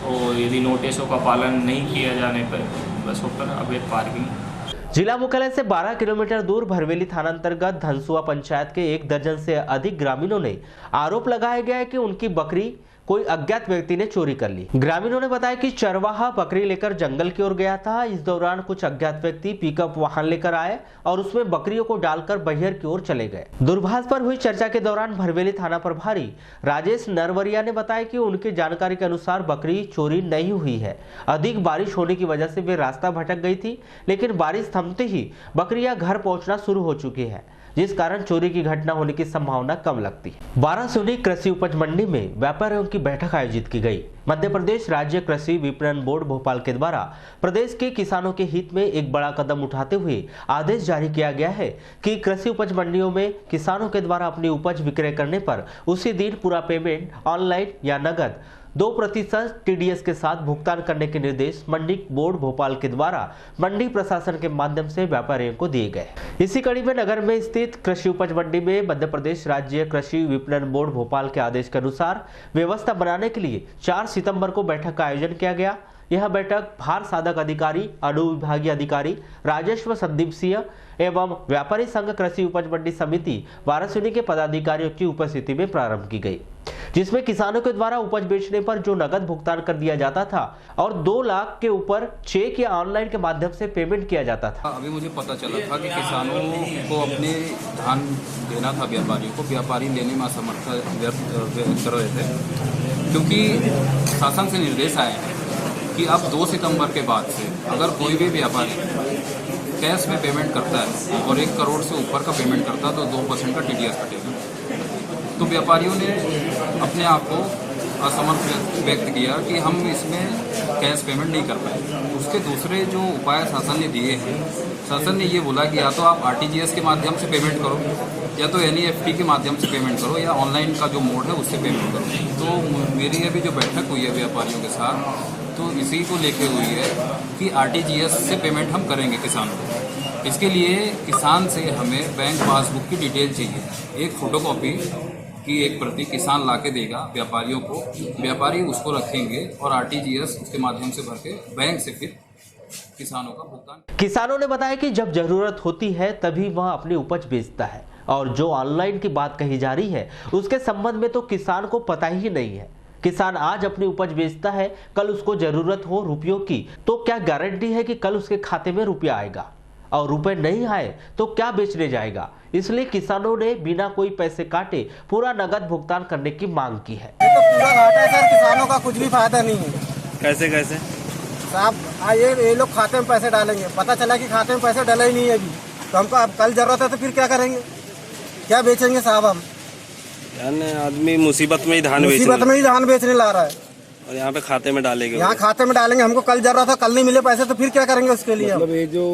तो यदि नोटिसों का पालन नहीं किया जाने पर बसों पर अवैध पार्किंग। जिला मुख्यालय से 12 किलोमीटर दूर भरवेली थाना अंतर्गत धनसुआ पंचायत के 1 दर्जन से अधिक ग्रामीणों ने आरोप लगाया गया है कि उनकी बकरी कोई अज्ञात व्यक्ति ने चोरी कर ली। ग्रामीणों ने बताया कि चरवाहा बकरी लेकर जंगल की ओर गया था। इस दौरान कुछ अज्ञात व्यक्ति पिकअप वाहन लेकर आए और उसमें बकरियों को डालकर बहियर की ओर चले गए। दूरभाष पर हुई चर्चा के दौरान भरवेली थाना प्रभारी राजेश नरवरिया ने बताया कि उनकी जानकारी के अनुसार बकरी चोरी नहीं हुई है। अधिक बारिश होने की वजह से वे रास्ता भटक गई थी, लेकिन बारिश थमते ही बकरियां घर पहुंचना शुरू हो चुकी है, जिस कारण चोरी की घटना होने की संभावना कम लगती है। वाराणसी कृषि उपज मंडी में व्यापारियों की बैठक आयोजित की गई। मध्य प्रदेश राज्य कृषि विपणन बोर्ड भोपाल के द्वारा प्रदेश के किसानों के हित में एक बड़ा कदम उठाते हुए आदेश जारी किया गया है कि कृषि उपज मंडियों में किसानों के द्वारा अपनी उपज विक्रय करने पर उसी दिन पूरा पेमेंट ऑनलाइन या नगद 2% TDS के साथ भुगतान करने के निर्देश मंडी बोर्ड भोपाल के द्वारा मंडी प्रशासन के माध्यम से व्यापारियों को दिए गए। इसी कड़ी में नगर में स्थित कृषि उपज मंडी में मध्य प्रदेश राज्य कृषि विपणन बोर्ड भोपाल के आदेश के अनुसार व्यवस्था बनाने के लिए 4 सितंबर को बैठक का आयोजन किया गया। यह बैठक भार साधक अधिकारी, अनुविभागीय अधिकारी, राजस्व संदीप सिंह एवं व्यापारी संघ कृषि उपज मंडी समिति वाराणसी के पदाधिकारियों की उपस्थिति में प्रारंभ की गई, जिसमें किसानों के द्वारा उपज बेचने पर जो नगद भुगतान कर दिया जाता था और 2 लाख के ऊपर चेक या ऑनलाइन के माध्यम से पेमेंट किया जाता था। अभी मुझे पता चला था कि किसानों को अपने धान देना था व्यापारियों को, व्यापारी लेने में असमर्थ कर रहे थे, क्योंकि शासन से निर्देश आए हैं कि अब 2 सितंबर के बाद से अगर कोई भी व्यापारी कैश में पेमेंट करता है और 1 करोड़ से ऊपर का पेमेंट करता है तो 2% का TDS कटेगा। तो व्यापारियों ने अपने आप को असमर्थ व्यक्त किया कि हम इसमें कैश पेमेंट नहीं कर पाए। उसके दूसरे जो उपाय शासन ने दिए हैं, शासन ने ये बोला कि या तो आप RTGS के माध्यम से पेमेंट करो, या तो NEFT के माध्यम से पेमेंट करो, या ऑनलाइन का जो मोड है उससे पेमेंट करो। तो मेरी अभी जो बैठक हुई है व्यापारियों के साथ, तो इसी को लेके हुई है कि RTGS से पेमेंट हम करेंगे किसानों को। इसके लिए किसान से हमें बैंक पासबुक की डिटेल चाहिए, एक फोटोकॉपी की 1 प्रति किसान ला के देगा व्यापारियों को, व्यापारी उसको रखेंगे और RTGS उसके माध्यम से भर के बैंक से फिर किसानों का भुगतान। किसानों ने बताया कि जब जरूरत होती है तभी वह अपनी उपज बेचता है, और जो ऑनलाइन की बात कही जा रही है उसके संबंध में तो किसान को पता ही नहीं है। किसान आज अपनी उपज बेचता है, कल उसको जरूरत हो रुपयों की तो क्या गारंटी है कि कल उसके खाते में रुपया आएगा, और रुपए नहीं आए तो क्या बेचने जाएगा। इसलिए किसानों ने बिना कोई पैसे काटे पूरा नगद भुगतान करने की मांग की है। ये तो पूरा घाटा है सर, किसानों का कुछ भी फायदा नहीं है। कैसे साहब ये लोग खाते में पैसे डालेंगे, पता चला कि खाते में पैसे डाले ही नहीं है अभी, तो हमको अब कल जरूरत है तो फिर क्या करेंगे, क्या बेचेंगे साहब हम। आदमी मुसीबत में ही धान बेचने ला रहा है और यहाँ पे खाते में डालेंगे। यहाँ खाते में डालेंगे, हमको कल जरूरत है, कल नहीं मिले पैसे तो फिर क्या करेंगे उसके लिए। मतलब ये जो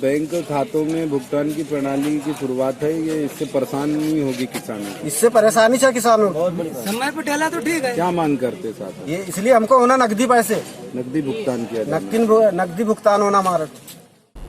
बैंक खातों में भुगतान की प्रणाली की शुरुआत है, ये इससे परेशानी होगी किसानों को। इससे परेशानी है किसानों को, समय पे डाला तो ठीक है। क्या मांग करते साथ? ये इसलिए हमको होना नकदी पैसे, नकदी भुगतान किया, नकदी भुगतान होना हमारा।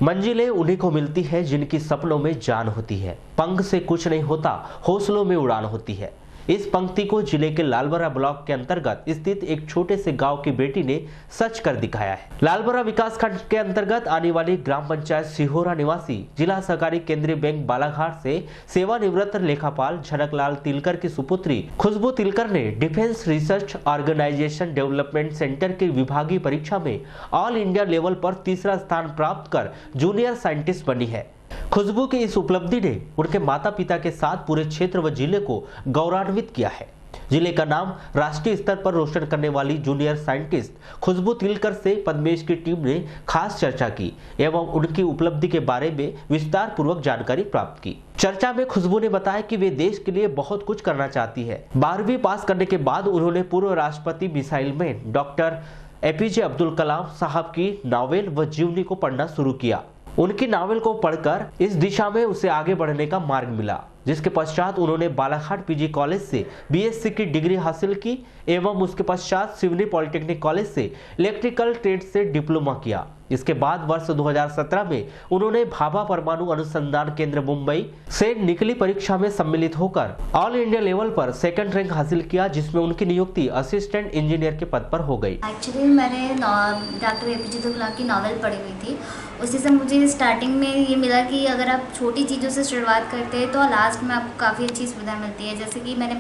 मंजिलें उन्हीं को मिलती है जिनकी सपनों में जान होती है, पंख से कुछ नहीं होता, हौसलों में उड़ान होती है। इस पंक्ति को जिले के लालबरा ब्लॉक के अंतर्गत स्थित एक छोटे से गांव की बेटी ने सच कर दिखाया है। लालबरा विकासखंड के अंतर्गत आने वाली ग्राम पंचायत सिहोरा निवासी जिला सहकारी केंद्रीय बैंक बालाघाट से सेवानिवृत्त लेखापाल झनकलाल तिलकर की सुपुत्री खुशबू तिलकर ने defence research organisation development centre की विभागीय परीक्षा में ऑल इंडिया लेवल पर तीसरा स्थान प्राप्त कर जूनियर साइंटिस्ट बनी है। खुशबू की इस उपलब्धि ने उनके माता पिता के साथ पूरे क्षेत्र व जिले को गौरवान्वित किया है। जिले का नाम राष्ट्रीय स्तर पर रोशन करने वाली जूनियर साइंटिस्ट खुशबू तिलकर से पद्मेश की टीम ने खास चर्चा की एवं उनकी उपलब्धि के बारे में विस्तार पूर्वक जानकारी प्राप्त की। चर्चा में खुशबू ने बताया कि वे देश के लिए बहुत कुछ करना चाहती है। 12वीं पास करने के बाद उन्होंने पूर्व राष्ट्रपति missile man doctor APJ Abdul Kalam साहब की नावल व जीवनी को पढ़ना शुरू किया। उनकी नावल को पढ़कर इस दिशा में उसे आगे बढ़ने का मार्ग मिला, जिसके पश्चात उन्होंने बालाघाट PG कॉलेज से BSc की डिग्री हासिल की एवं उसके पश्चात सिवनी पॉलिटेक्निक कॉलेज से इलेक्ट्रिकल ट्रेड से डिप्लोमा किया। इसके बाद वर्ष 2017 में उन्होंने भाभा परमाणु अनुसंधान केंद्र मुंबई से निकली परीक्षा में सम्मिलित होकर ऑल इंडिया लेवल पर सेकंड रैंक हासिल किया, जिसमें उनकी नियुक्ति असिस्टेंट इंजीनियर के पद पर हो गई। एक्चुअली मैंने डॉक्टर APJ अब्दुल कलाम की नावल पढ़ी हुई थी। उसी से मुझे स्टार्टिंग में ये मिला कि अगर आप छोटी चीज़ों से शुरुआत करते हैं तो लास्ट में आपको काफ़ी अच्छी सुविधा मिलती है। जैसे कि मैंने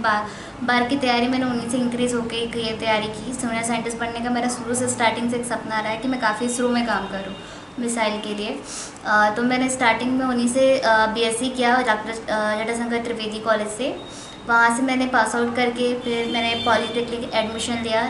बार की तैयारी मैंने उन्हीं से इंक्रीज होकर ये तैयारी की। जूनियर साइंटिस्ट बनने का मेरा शुरू से स्टार्टिंग से एक सपना रहा है कि मैं काफ़ी शुरू में काम करूँ मिसाइल के लिए। तो मैंने स्टार्टिंग में उन्हीं से BSc किया डॉक्टर जटाशंकर त्रिवेदी कॉलेज से। वहाँ से मैंने पास आउट करके फिर मैंने पॉलिटेक्निक एडमिशन लिया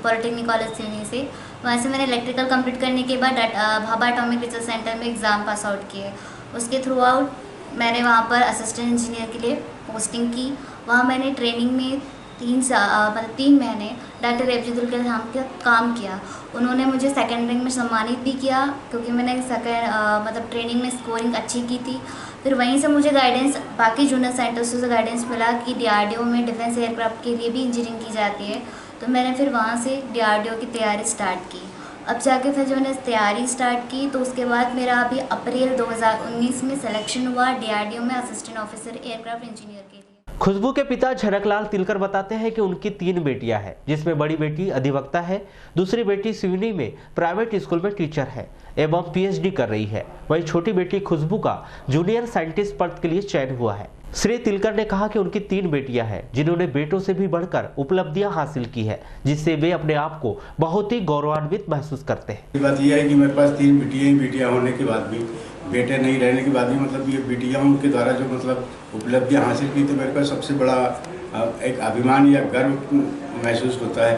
पॉलिटेक्निक कॉलेज से उन्हीं से। वहाँ से मैंने इलेक्ट्रिकल कंप्लीट करने के बाद भाभा एटॉमिक रिसर्च सेंटर में एग्ज़ाम पास आउट किए। उसके थ्रू आउट मैंने वहाँ पर असिस्टेंट इंजीनियर के लिए पोस्टिंग की। वहाँ मैंने ट्रेनिंग में 3 महीने डॉक्टर APJ अब्दुल कलाम का काम किया। उन्होंने मुझे सेकंड रैंक में सम्मानित भी किया क्योंकि मैंने ट्रेनिंग में स्कोरिंग अच्छी की थी। फिर वहीं से मुझे गाइडेंस बाकी जूनियर साइंटिस्टों से गाइडेंस मिला कि DRDO में डिफेंस एयरक्राफ्ट के लिए भी इंजीनियरिंग की जाती है। तो मैंने फिर वहाँ से DRDO की तैयारी स्टार्ट की। अब जाके फिर जो मैंने तैयारी स्टार्ट की तो उसके बाद मेरा अभी अप्रैल 2019 में सिलेक्शन हुआ DRDO में असिस्टेंट ऑफिसर एयरक्राफ्ट इंजीनियर के लिए। खुशबू के पिता झनकलाल तिलकर बताते हैं कि उनकी 3 बेटियां हैं, जिसमें बड़ी बेटी अधिवक्ता है, दूसरी बेटी सिवनी में प्राइवेट स्कूल में टीचर है एवं PhD कर रही है। वहीं छोटी बेटी खुशबू का जूनियर साइंटिस्ट पद के लिए चयन हुआ है। श्री तिलकर ने कहा कि उनकी 3 बेटियां हैं जिन्होंने बेटों से भी बढ़कर उपलब्धियां हासिल की है, जिससे वे अपने आप को बहुत ही गौरवान्वित महसूस करते हैं। बात यह है कि मेरे पास 3 बेटियां होने के बाद भी, बेटे नहीं रहने के बाद भी ये बेटियां के द्वारा जो उपलब्धियां हासिल की, तो मेरे पास सबसे बड़ा एक अभिमान या गर्व महसूस होता है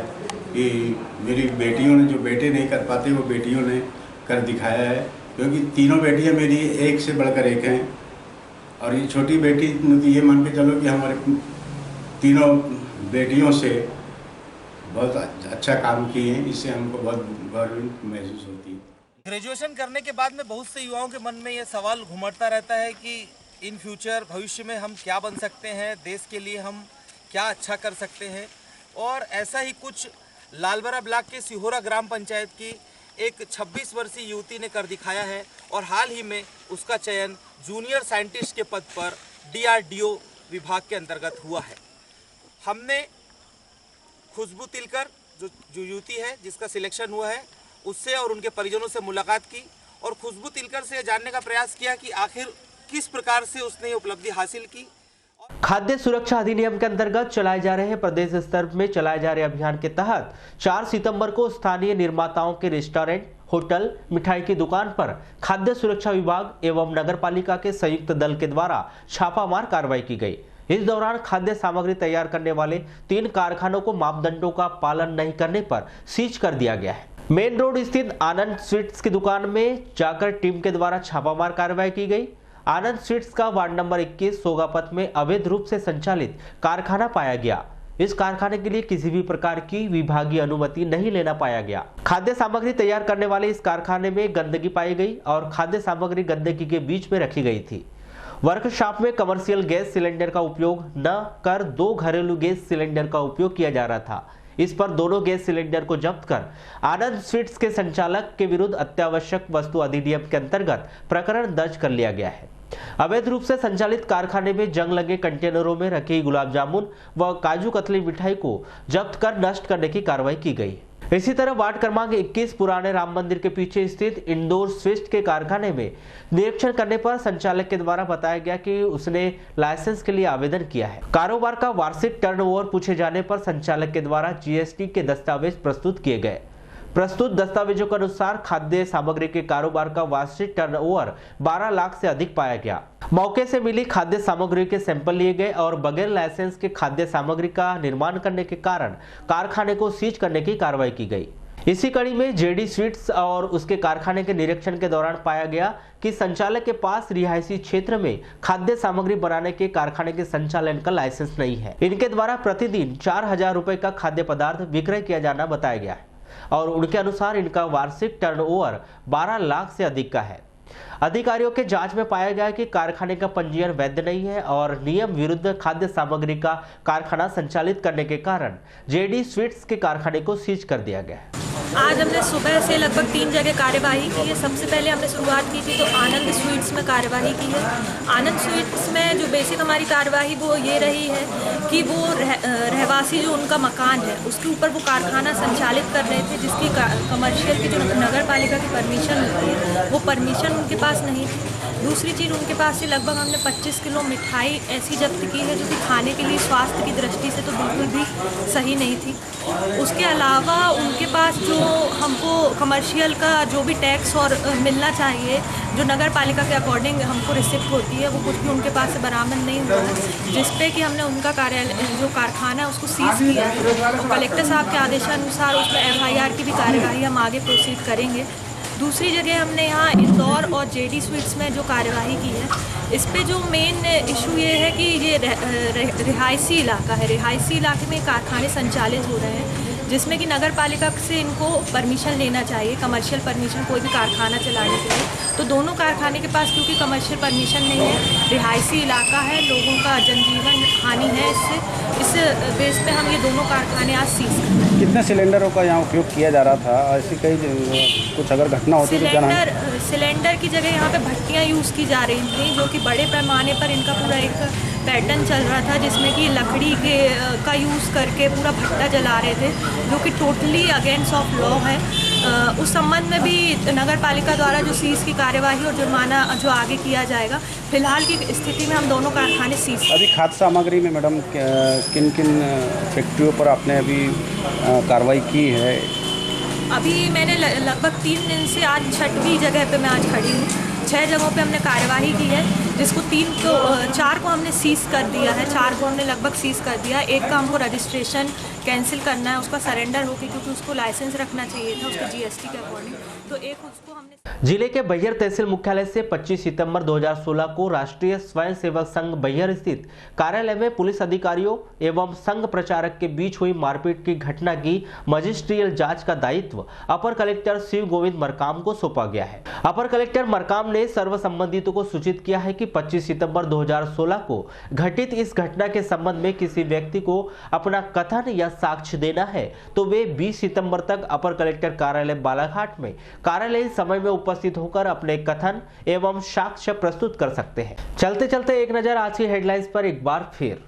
कि मेरी बेटियों ने जो बेटे नहीं कर पाते वो बेटियों ने कर दिखाया है। क्योंकि तीनों बेटियां मेरी एक से बढ़कर एक हैं और ये छोटी बेटी ये मान के चलो कि हमारे तीनों बेटियों से बहुत अच्छा काम किए हैं। इससे हमको बहुत गौरव महसूस होती है। ग्रेजुएशन करने के बाद में बहुत से युवाओं के मन में ये सवाल घुमड़ता रहता है कि इन फ्यूचर भविष्य में हम क्या बन सकते हैं, देश के लिए हम क्या अच्छा कर सकते हैं। और ऐसा ही कुछ लालबरा ब्लॉक के सिहोरा ग्राम पंचायत की एक 26 वर्षीय युवती ने कर दिखाया है और हाल ही में उसका चयन जूनियर साइंटिस्ट के पद पर DRDO विभाग के अंतर्गत हुआ है। हमने खुशबू तिलकर जो युवती है जिसका सिलेक्शन हुआ है उससे और उनके परिजनों से मुलाकात की और खुशबू तिलकर से जानने का प्रयास किया कि आखिर किस प्रकार से उसने ये उपलब्धि हासिल की। खाद्य सुरक्षा अधिनियम के अंतर्गत चलाए जा रहे प्रदेश स्तर में चलाए जा रहे अभियान के तहत 4 सितंबर को स्थानीय निर्माताओं के रेस्टोरेंट, होटल, मिठाई की दुकान पर खाद्य सुरक्षा विभाग एवं नगरपालिका के संयुक्त दल के द्वारा छापामार कार्रवाई की गई। इस दौरान खाद्य सामग्री तैयार करने वाले 3 कारखानों को मापदंडों का पालन नहीं करने पर सीज कर दिया गया है। मेन रोड स्थित आनंद स्वीट्स की दुकान में जाकर टीम के द्वारा छापामार कार्रवाई की गई। आनंद स्वीट्स का वार्ड नंबर 21 सोगापत में अवैध रूप से संचालित कारखाना पाया गया। इस कारखाने के लिए किसी भी प्रकार की विभागीय अनुमति नहीं लेना पाया गया। खाद्य सामग्री तैयार करने वाले इस कारखाने में गंदगी पाई गई और खाद्य सामग्री गंदगी के बीच में रखी गई थी। वर्कशॉप में कमर्शियल गैस सिलेंडर का उपयोग न कर 2 घरेलू गैस सिलेंडर का उपयोग किया जा रहा था। इस पर दोनों गैस सिलेंडर को जब्त कर आनंद स्वीट्स के संचालक के विरुद्ध अत्यावश्यक वस्तु अधिनियम के अंतर्गत प्रकरण दर्ज कर लिया गया है। अवैध रूप से संचालित कारखाने में जंग लगे कंटेनरों में रखी गुलाब जामुन व काजू कतली मिठाई को जब्त कर नष्ट करने की कार्रवाई की गई। इसी तरह वार्ड क्रमांक 21 पुराने राम मंदिर के पीछे स्थित इंदौर स्विफ्ट के कारखाने में निरीक्षण करने पर संचालक के द्वारा बताया गया कि उसने लाइसेंस के लिए आवेदन किया है। कारोबार का वार्षिक टर्नओवर पूछे जाने पर संचालक के द्वारा जीएसटी के दस्तावेज प्रस्तुत किए गए। प्रस्तुत दस्तावेजों के अनुसार खाद्य सामग्री के कारोबार का वार्षिक टर्नओवर 12 लाख से अधिक पाया गया। मौके से मिली खाद्य सामग्री के सैंपल लिए गए और बगैर लाइसेंस के खाद्य सामग्री का निर्माण करने के कारण कारखाने को सीज करने की कार्रवाई की गई। इसी कड़ी में जेडी स्वीट्स और उसके कारखाने के निरीक्षण के दौरान पाया गया कि संचालक के पास रिहायशी क्षेत्र में खाद्य सामग्री बनाने के कारखाने के संचालन का लाइसेंस नहीं है। इनके द्वारा प्रतिदिन 4000 रुपए का खाद्य पदार्थ विक्रय किया जाना बताया गया है और उनके अनुसार इनका वार्षिक टर्नओवर 12 लाख से अधिक का है। अधिकारियों के जांच में पाया गया कि कारखाने का पंजीयन वैध नहीं है और नियम विरुद्ध खाद्य सामग्री का कारखाना संचालित करने के कारण जेडी स्वीट्स के कारखाने को सीज कर दिया गया है। आज हमने सुबह से लगभग 3 जगह कार्यवाही की है। सबसे पहले हमने शुरुआत की थी तो आनंद स्वीट्स में कार्यवाही की है। आनंद स्वीट्स में जो बेसिक हमारी कार्यवाही वो ये रही है कि वो रहवासी जो उनका मकान है उसके ऊपर वो कारखाना संचालित कर रहे थे, जिसकी कमर्शियल की जो नगर पालिका की परमिशन होती है वो परमिशन उनके पास नहीं थी। दूसरी चीज़, उनके पास से लगभग हमने 25 किलो मिठाई ऐसी जब्त की है जो कि खाने के लिए स्वास्थ्य की दृष्टि से तो बिल्कुल भी सही नहीं थी। उसके अलावा उनके पास जो हमको कमर्शियल का जो भी टैक्स और मिलना चाहिए जो नगर पालिका के अकॉर्डिंग हमको रिसिप्ट होती है वो कुछ भी उनके पास से बरामद नहीं हुआ है, जिसपे कि हमने उनका कार्यालय जो कारखाना है उसको सीज किया है। तो कलेक्टर साहब के आदेशानुसार उसमें FIR की भी कार्यवाही हम आगे प्रोसीड करेंगे। दूसरी जगह हमने यहाँ इंदौर और जेडी स्वीट्स में जो कार्यवाही की है इस पे जो मेन इशू ये है कि ये रिहायशी इलाका है। रिहायशी इलाके में कारखाने संचालित हो रहे हैं जिसमें कि नगर पालिका से इनको परमिशन लेना चाहिए, कमर्शियल परमिशन कोई भी कारखाना चलाने के लिए। तो दोनों कारखाने के पास क्योंकि कमर्शियल परमिशन नहीं है, रिहायशी इलाका है, लोगों का जनजीवन हानि है, इससे इस बेस पे हम ये दोनों कारखाने आज सीज कर रहे हैं। कितने सिलेंडरों का यहाँ उपयोग किया जा रहा था? ऐसी कई कुछ अगर घटना होती तो क्या? सिलेंडर की जगह यहाँ पे भट्टियाँ यूज़ की जा रही थी जो कि बड़े पैमाने पर इनका पूरा एक पैटर्न चल रहा था जिसमें कि लकड़ी का यूज़ करके पूरा भट्टा जला रहे थे जो कि टोटली अगेंस्ट ऑफ लॉ है। उस संबंध में भी नगर पालिका द्वारा जो सीज की कार्यवाही और जुर्माना जो आगे किया जाएगा, फिलहाल की स्थिति में हम दोनों कारखाने सीज। अभी खाद्य सामग्री में मैडम किन किन फैक्ट्रियों पर आपने अभी कार्रवाई की है? अभी मैंने लगभग 3 दिन से आज 6वीं जगह पे मैं आज खड़ी हूँ। 6 जगहों पे हमने कार्यवाही की है जिसको 4 को हमने सीज कर दिया है। 4 को हमने लगभग सीज कर दिया। एक का हमको रजिस्ट्रेशन कैंसिल करना है, उसका सरेंडर होकर क्योंकि उसको लाइसेंस रखना चाहिए था उसके GST के अकॉर्डिंग। तो एक उसको हमने जिले के बैहर तहसील मुख्यालय से 25 सितंबर 2016 को राष्ट्रीय स्वयंसेवक संघ बैहर स्थित कार्यालय में पुलिस अधिकारियों एवं संघ प्रचारक के बीच हुई मारपीट की घटना की मजिस्ट्रियल जांच का दायित्व अपर कलेक्टर शिव गोविंद मरकाम को सौंपा गया है। अपर कलेक्टर मरकाम ने सर्व संबंधितों को सूचित किया है कि 25 सितंबर 2016 को घटित इस घटना के संबंध में किसी व्यक्ति को अपना कथन या साक्ष्य देना है तो वे 20 सितंबर तक अपर कलेक्टर कार्यालय बालाघाट में कार्यालयीन समय में उपस्थित होकर अपने कथन एवं साक्ष्य प्रस्तुत कर सकते हैं। चलते चलते एक नजर आज की हेडलाइंस पर एक बार फिर।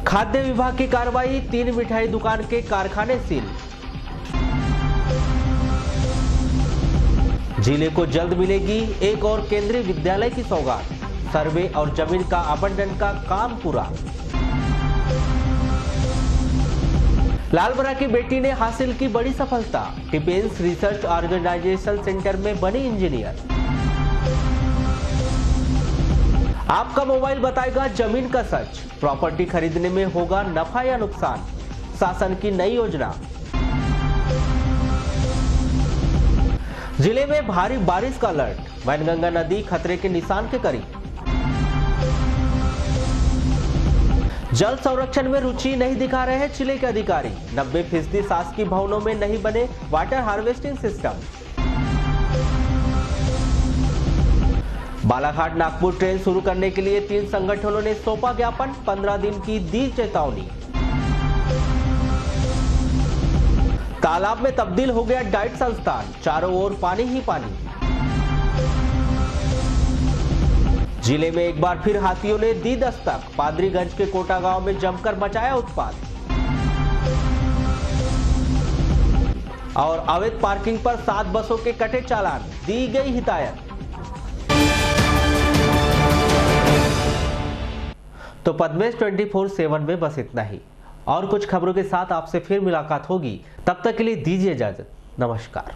खाद्य विभाग की कार्रवाई, 3 मिठाई दुकान के कारखाने सील। जिले को जल्द मिलेगी एक और केंद्रीय विद्यालय की सौगात, सर्वे और जमीन का आवंटन का काम पूरा। लालबरा की बेटी ने हासिल की बड़ी सफलता, डिफेंस रिसर्च ऑर्गेनाइजेशन सेंटर में बनी इंजीनियर। आपका मोबाइल बताएगा जमीन का सच, प्रॉपर्टी खरीदने में होगा नफा या नुकसान, शासन की नई योजना। जिले में भारी बारिश का अलर्ट, वैनगंगा नदी खतरे के निशान के करीब। जल संरक्षण में रुचि नहीं दिखा रहे हैं जिले के अधिकारी, 90% शासकीय भवनों में नहीं बने water harvesting system. Balaghat Nagpur train शुरू करने के लिए 3 संगठनों ने सौंपा ज्ञापन, 15 दिन की दी चेतावनी। तालाब में तब्दील हो गया डाइट संस्थान, चारों ओर पानी ही पानी। जिले में एक बार फिर हाथियों ने दी दस्तक, पादरीगंज के कोटा गांव में जमकर मचाया उत्पात। और अवैध पार्किंग पर 7 बसों के कटे चालान, दी गई हिदायत। तो पद्मेश 24/7 में बस इतना ही। और कुछ खबरों के साथ आपसे फिर मुलाकात होगी, तब तक के लिए दीजिए इजाजत। नमस्कार।